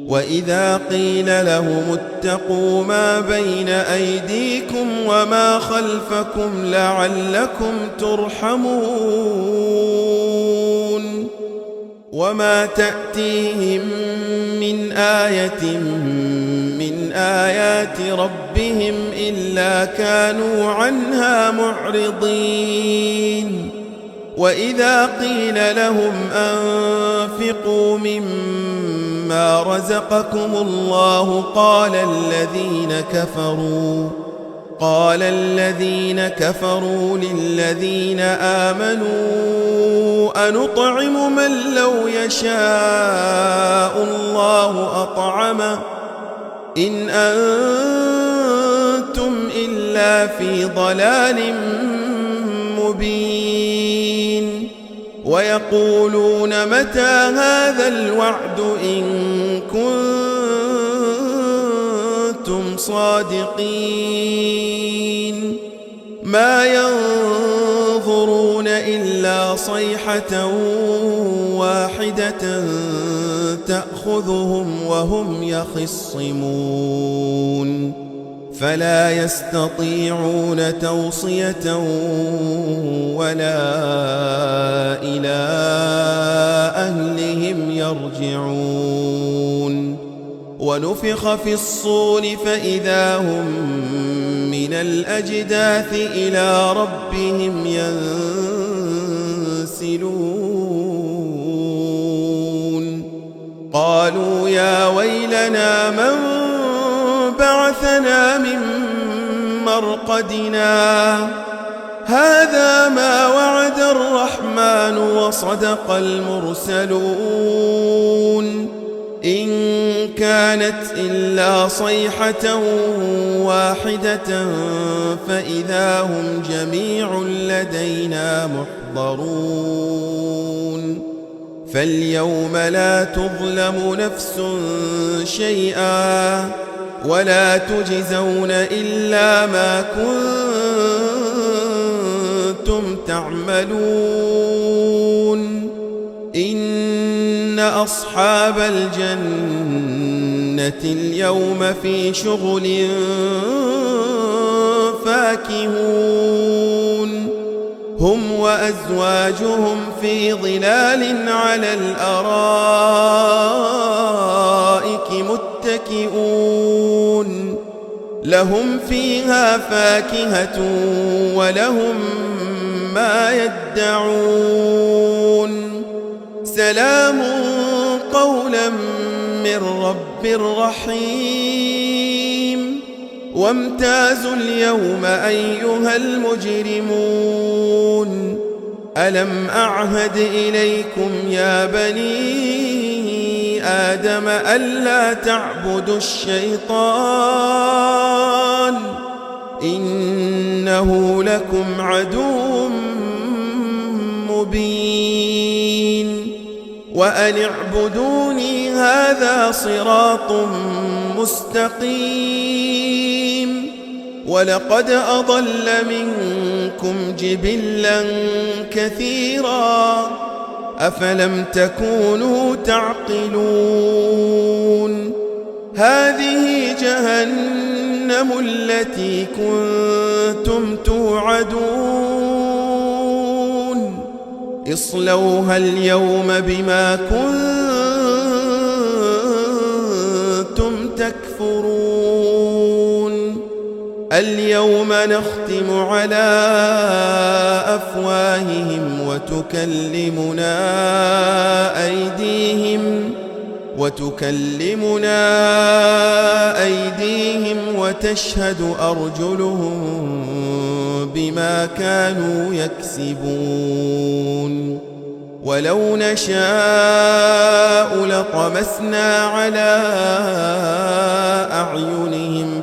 وإذا قيل لهم اتقوا ما بين أيديكم وما خلفكم لعلكم ترحمون وما تأتيهم من آية من آيات ربهم إلا كانوا عنها معرضين وإذا قيل لهم أنفقوا مما رزقكم الله قال الذين كفروا للذين آمنوا أنطعم من لو يشاء الله أطعمه إن أنتم إلا في ضلال مبين ويقولون متى هذا الوعد إن كنتم صادقين ما ينظرون إلا صيحة واحدة تأخذهم وهم يخصمون فلا يستطيعون توصية ولا إلى أهلهم يرجعون ونفخ في الصور فإذا هم من الأجداث إلى ربهم ينسلون قالوا يا ويلنا من بعثنا من مرقدنا هذا ما وعد الرحمن وصدق المرسلون إن كانت إلا صيحة واحدة فإذا هم جميع لدينا محضرون فاليوم لا تظلم نفس شيئا ولا تجزون إلا ما كنتم تعملون إن أصحاب الجنة اليوم في شغل فاكهون هم وأزواجهم في ظلال على الأرائك متكئون لهم فيها فاكهة ولهم ما يدعون سلام قولا من رب رحيم وامتازوا اليوم أيها المجرمون ألم أعهد إليكم يا بني آدم ألا تعبدوا الشيطان إنه لكم عدو مبين وأن اعبدوني هذا صراط مستقيم ولقد أضل منكم جبلا كثيرا أفلم تكونوا تعقلون هذه جهنم التي كنتم توعدون اصلوها اليوم بما كنتم تكفرون اليوم نختم على أفواههم وتكلمنا أيديهم وتشهد أرجلهم بما كانوا يكسبون ولو نشاء لطمسنا على أعينهم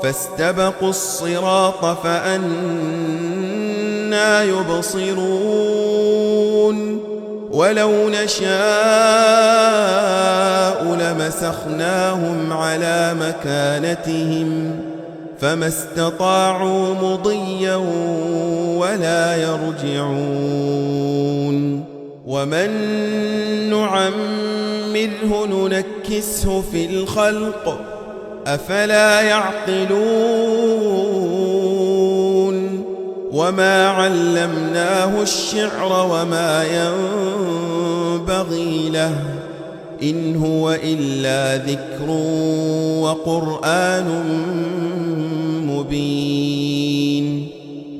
فاستبقوا الصراط فأنى يبصرون ولو نشاء لمسخناهم على مكانتهم فما استطاعوا مضيا ولا يرجعون ومن نعمره ننكسه في الخلق أفلا يعقلون وما علمناه الشعر وما ينبغي له إن هو إلا ذكر وقرآن مبين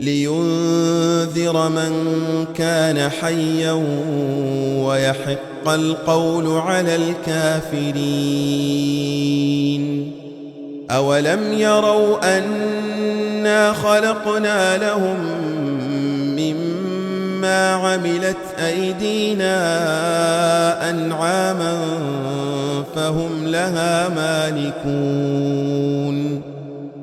لينذر من كان حيا ويحق القول على الكافرين أولم يروا أنا خلقنا لهم مما عملت أيدينا أنعاما فهم لها مالكون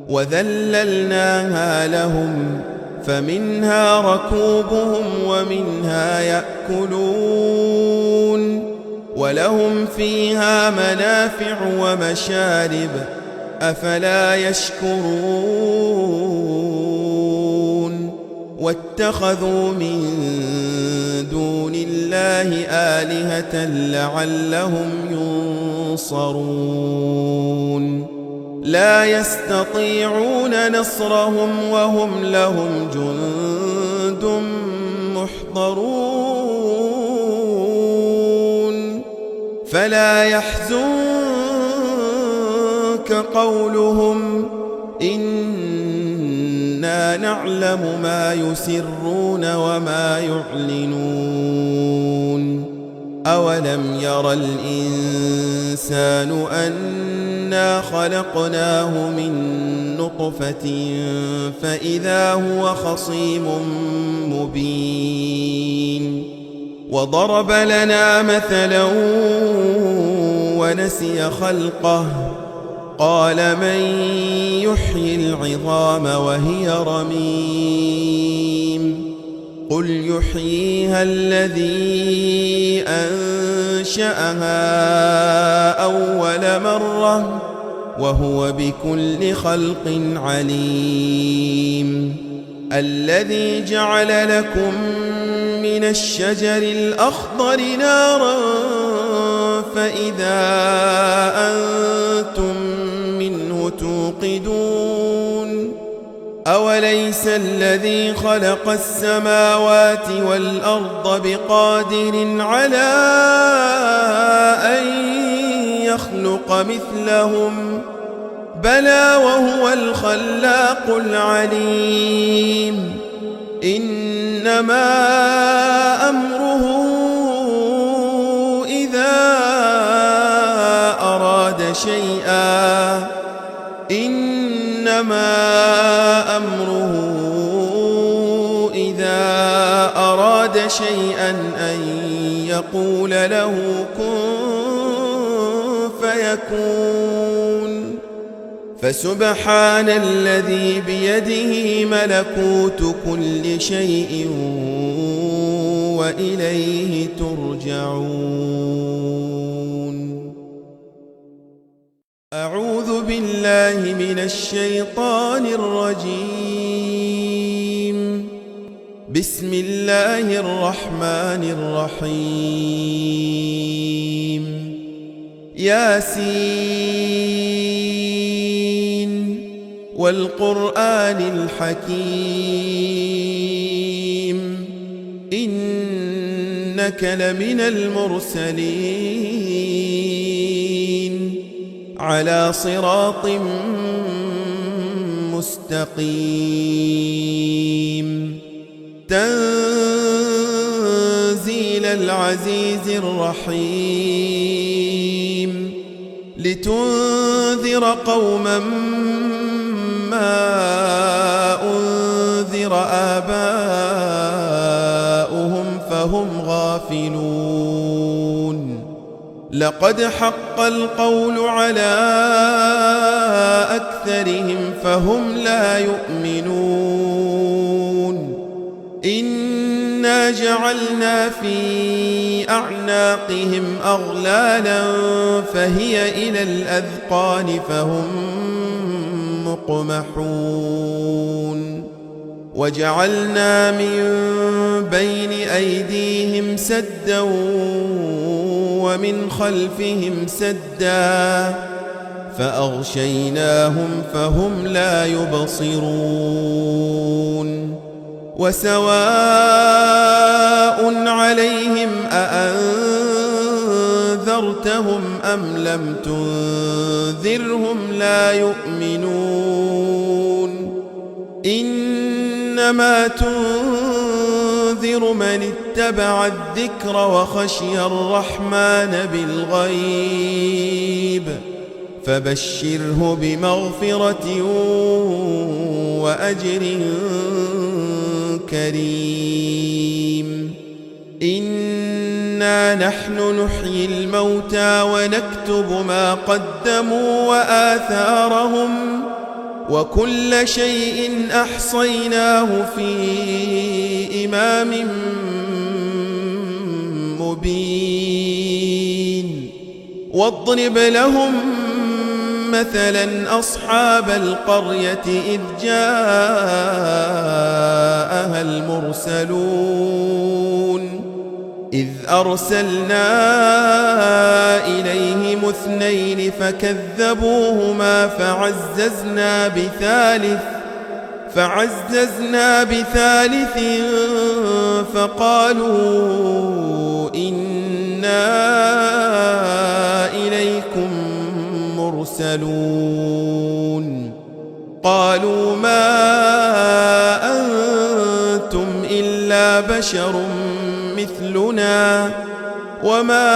وذللناها لهم فمنها ركوبهم ومنها يأكلون ولهم فيها منافع ومشارب أفلا يشكرون واتخذوا من دون الله آلهة لعلهم ينصرون لا يستطيعون نصرهم وهم لهم جند محضرون فلا يحزنك قولهم إنا نعلم ما يسرون وما يعلنون أولم ير الإنسان أنا خلقناه من نطفة فإذا هو خصيم مبين وضرب لنا مثلا ونسي خلقه قال من يحيي العظام وهي رميم قل يحييها الذي أنشأها أول مرة وهو بكل خلق عليم الذي جعل لكم من الشجر الأخضر نارا فإذا أنتم منه توقدون أوليس الذي خلق السماوات والأرض بقادر على أن يخلق مثلهم بلى وهو الخلاق العليم إنما أمره إذا أراد شيئا إنما أمره إذا أراد شيئا أن يقول له كن فيكون فسبحان الذي بيده ملكوت كل شيء وإليه ترجعون أعوذ بالله من الشيطان الرجيم بسم الله الرحمن الرحيم ياسين والقرآن الحكيم إنك لمن المرسلين على صراط مستقيم تنزيل العزيز الرحيم لتنذر قوما ما أنذر آباؤهم فهم غافلون لقد حق القول على أكثرهم فهم لا يؤمنون إنا جعلنا في أعناقهم أغلالا فهي إلى الأذقان فهم مقمحون وجعلنا من بين أيديهم سدا ومن خلفهم سدا فأغشيناهم فهم لا يبصرون وسواء عليهم أأنذرتهم أم لم تنذرهم لا يؤمنون إنما تنذر من اتبع الذكر وخشي الرحمن بالغيب فبشره بمغفرة وأجر كريم إنا نحن نحيي الموتى ونكتب ما قدموا وآثارهم وكل شيء أحصيناه في إمام مبين واضرب لهم مثلا أصحاب القرية إذ جاءها المرسلون إذ أرسلنا إليهم اثنين فكذبوهما فعززنا بثالث فقالوا إنا إليكم مرسلون قالوا ما أنتم إلا بشر مثلنا وما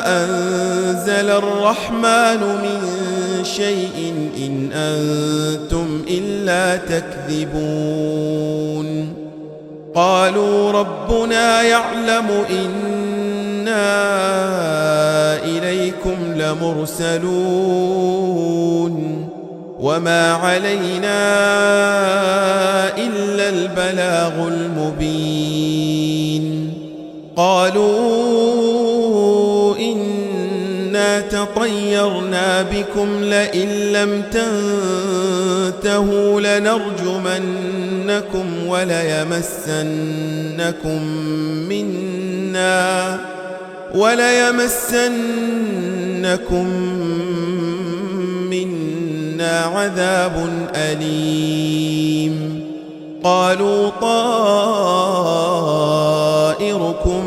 أنزل الرحمن من شيء إن أنتم إلا تكذبون قالوا ربنا يعلم إنا إليكم لمرسلون وما علينا إلا البلاغ المبين قالوا إنا تطيرنا بكم لئن لم تنتهوا لنرجمنكم وليمسنكم منا عذاب أليم قالوا طائركم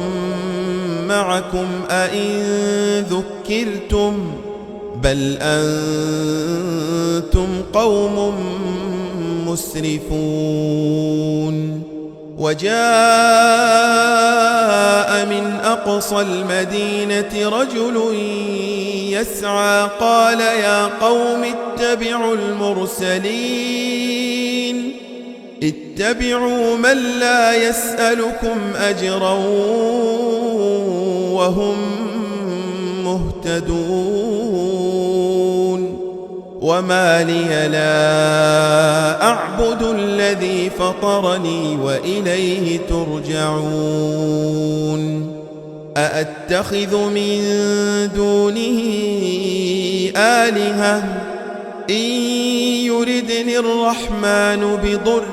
معكم أئن ذكرتم بل أنتم قوم مسرفون وجاء من أقصى المدينة رجل يسعى قال يا قوم اتبعوا المرسلين اتبعوا من لا يسألكم أجرا وهم مهتدون وما لي لا أعبد الذي فطرني وإليه ترجعون أأتخذ من دونه آلهة إن يردني الرحمن بضر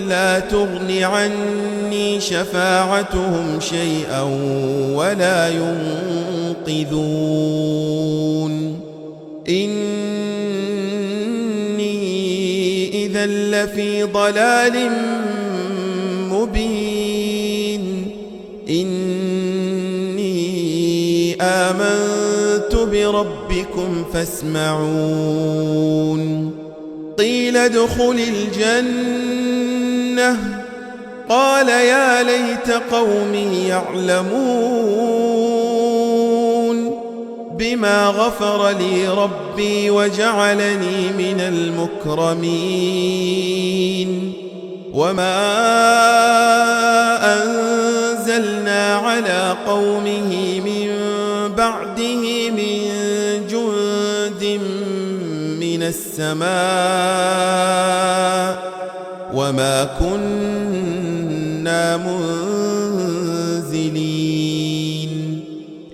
لا تغن عني شفاعتهم شيئا ولا ينقذون إني إذا لفي ضلال مبين إني آمنت بربكم فاسمعون قيل ادخل الجنة قال يا ليت قومي يعلمون بما غفر لي ربي وجعلني من المكرمين وما أنزلنا على قومه من بعده من جند من السماء وما كنا منزلين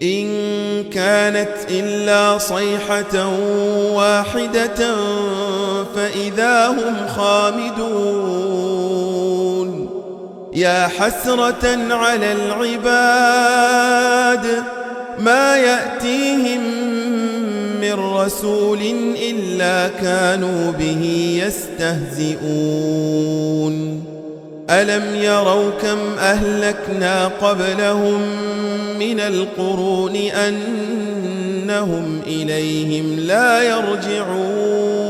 إن كانت إلا صيحة واحدة فإذا هم خامدون يا حسرة على العباد ما يأتيهم من رسول إلا كانوا به يستهزئون ألم يروا كم أهلكنا قبلهم من القرون أنهم إليهم لا يرجعون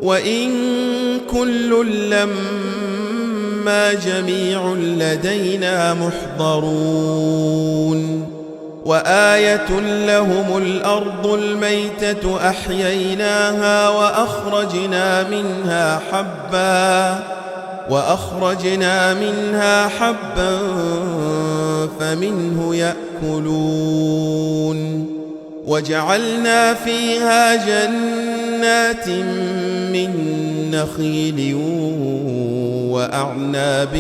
وإن كل لما جميع لدينا محضرون وآية لهم الأرض الميتة أحييناها وأخرجنا منها حبا فمنه يأكلون وجعلنا فيها جنات من نخيل وأعناب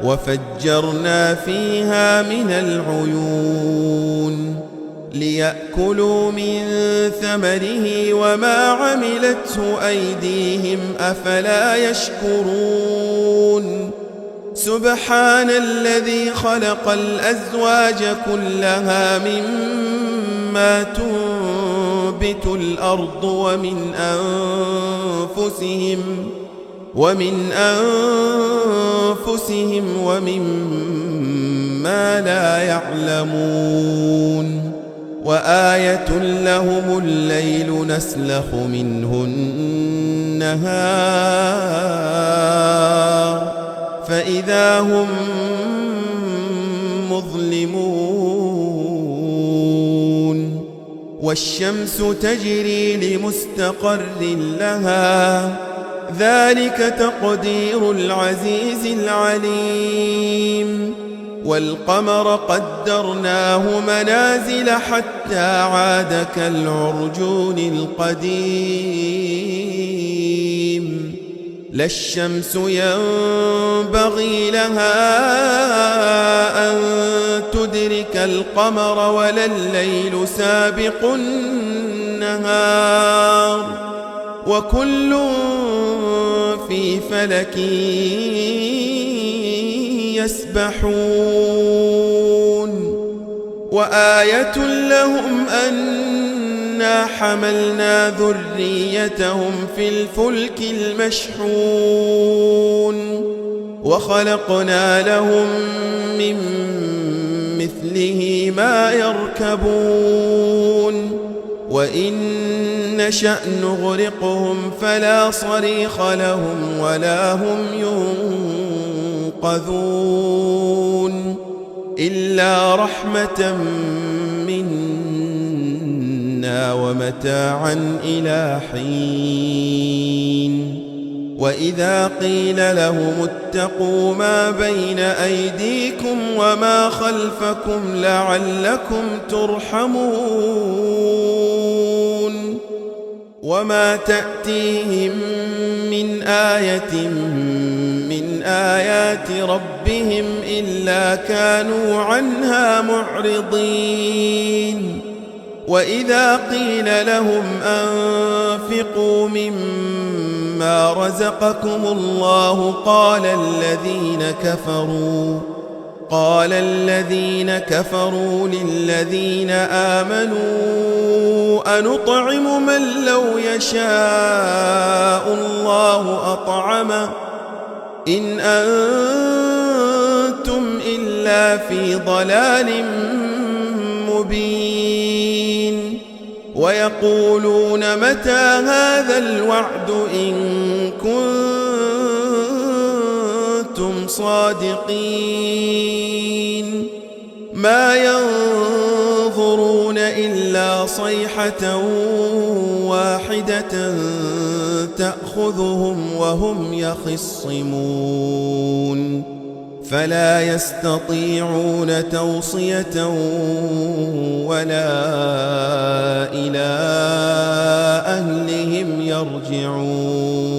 وفجرنا فيها من العيون ليأكلوا من ثمره وما عملته أيديهم أفلا يشكرون سبحان الذي خلق الأزواج كلها مما تنبت الأرض ومن أنفسهم ومما لا يعلمون وآية لهم الليل نسلخ منه النهار فإذا هم مظلمون والشمس تجري لمستقر لها ذلك تقدير العزيز العليم والقمر قدرناه منازل حتى عاد كالعرجون القديم لا الشمس ينبغي لها أن تدرك القمر ولا الليل سابق النهار وكل في فلك يسبحون وآية لهم أنا حملنا ذريتهم في الفلك المشحون وخلقنا لهم من مثله ما يركبون وإن نشأ نغرقهم فلا صريخ لهم ولا هم ينقذون إلا رحمة منا ومتاعا إلى حين وإذا قيل لهم اتقوا ما بين أيديكم وما خلفكم لعلكم ترحمون وما تأتيهم من آية من آيات ربهم إلا كانوا عنها معرضين وإذا قيل لهم أنفقوا مما رزقكم الله قال الذين كفروا للذين آمنوا أنطعم من لو يشاء الله أطعمه إن أنتم إلا في ضلال مبين ويقولون متى هذا الوعد إن كنتم صادقين ما ينظرون إلا صيحة واحدة تأخذهم وهم يخصمون فلا يستطيعون توصية ولا إلى أهلهم يرجعون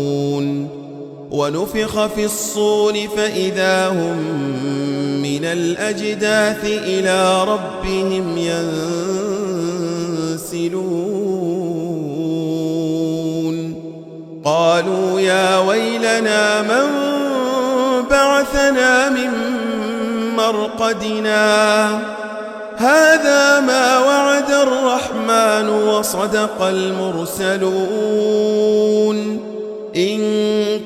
ونفخ في الصور فإذا هم من الأجداث إلى ربهم ينسلون قالوا يا ويلنا من بعثنا من مرقدنا هذا ما وعد الرحمن وصدق المرسلون إن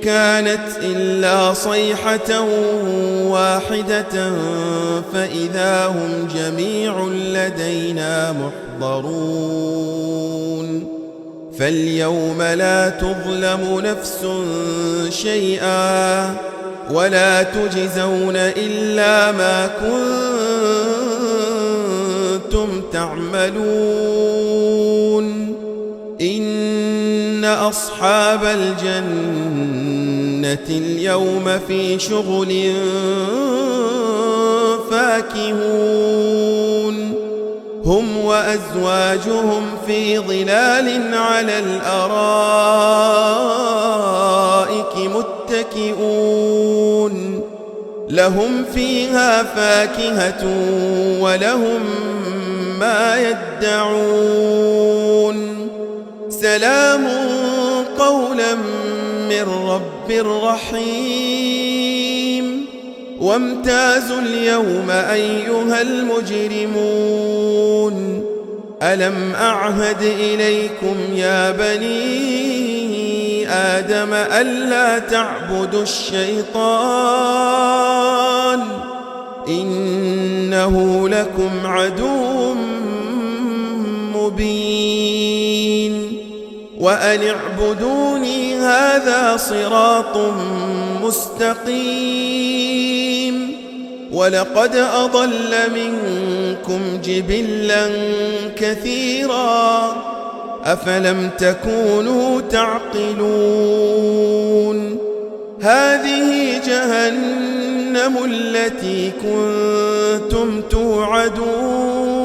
كانت إلا صيحة واحدة فإذا هم جميع لدينا محضرون فاليوم لا تظلم نفس شيئا ولا تجزون إلا ما كنتم تعملون إن أصحاب الجنة اليوم في شغل فاكهون هم وأزواجهم في ظلال على الأرائك متكئون لهم فيها فاكهة ولهم ما يدعون سلام قولا من رب رحيم وامتازوا اليوم أيها المجرمون ألم أعهد إليكم يا بني آدم ألا تعبدوا الشيطان إنه لكم عدو مبين وأن اعبدوني هذا صراط مستقيم ولقد أضل منكم جبلا كثيرا أفلم تكونوا تعقلون هذه جهنم التي كنتم توعدون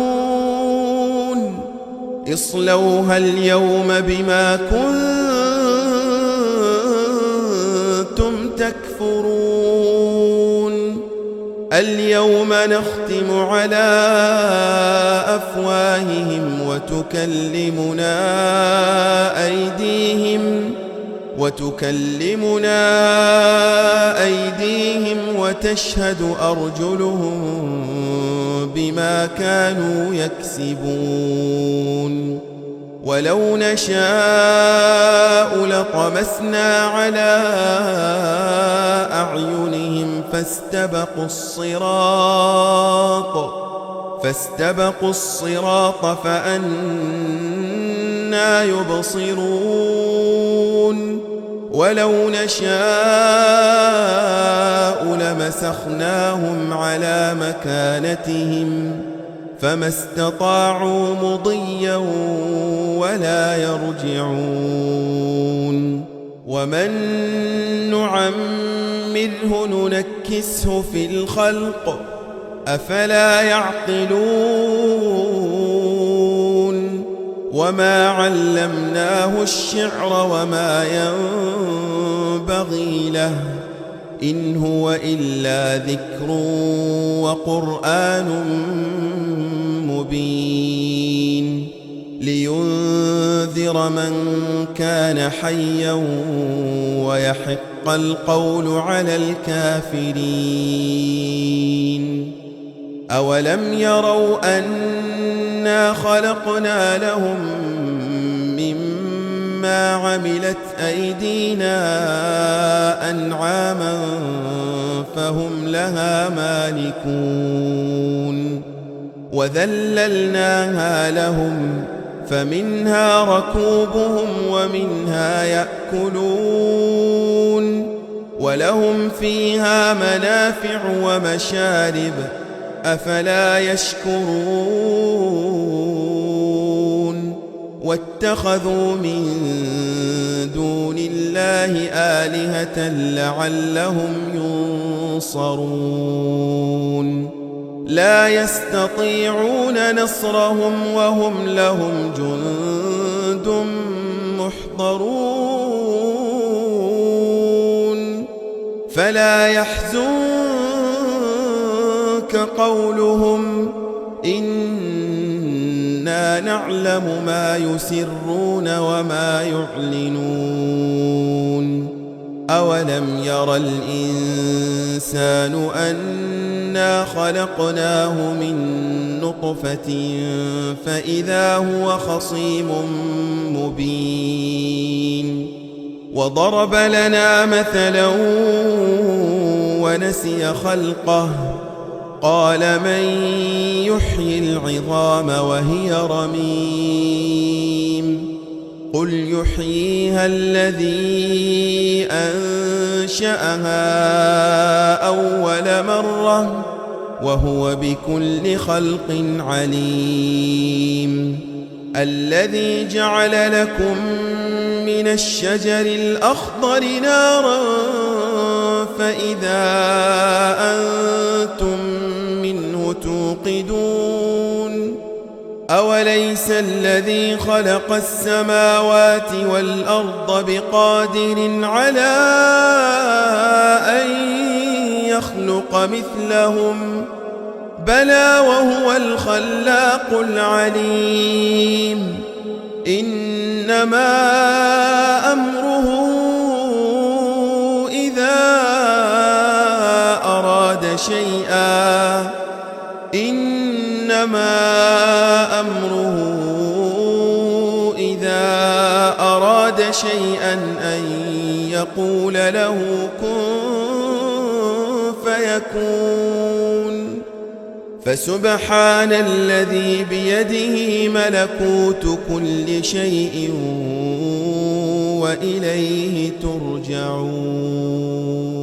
اصلوها اليوم بما كنتم تكفرون اليوم نختم على أفواههم وتكلمنا أيديهم وتشهد أرجلهم بما كانوا يكسبون ولو نشاء لطمسنا على أعينهم فاستبقوا الصراط فأنى يبصرون ولو نشاء لمسخناهم على مكانتهم فما استطاعوا مضيا ولا يرجعون ومن نعمره ننكسه في الخلق أفلا يعقلون وما علمناه الشعر وما ينبغي له إن هو إلا ذكر وقرآن مبين لينذر من كان حيا ويحق القول على الكافرين أولم يروا أنا خلقنا لهم مما عملت أيدينا أنعاما فهم لها مالكون وذللناها لهم فمنها ركوبهم ومنها يأكلون ولهم فيها منافع ومشارب أفلا يشكرون واتخذوا من دون الله آلهة لعلهم ينصرون لا يستطيعون نصرهم وهم لهم جند محضرون فلا يحزنك قولهم إنا نعلم ما يسرون وما يعلنون أولم ير الإنسان أنا خلقناه من نطفة فإذا هو خصيم مبين وضرب لنا مثلا ونسي خلقه قال من يحيي العظام وهي رميم قل يحييها الذي أنشأها أول مرة وهو بكل خلق عليم الذي جعل لكم من الشجر الأخضر نارا فإذا أنتم منه توقدون أوليس الذي خلق السماوات والأرض بقادر على أن يخلق مثلهم بلى وهو الخلاق العليم إنما أمره إذا أراد شيئا أن يقول له كن فيكون فسبحان الذي بيده ملكوت كل شيء وإليه ترجعون.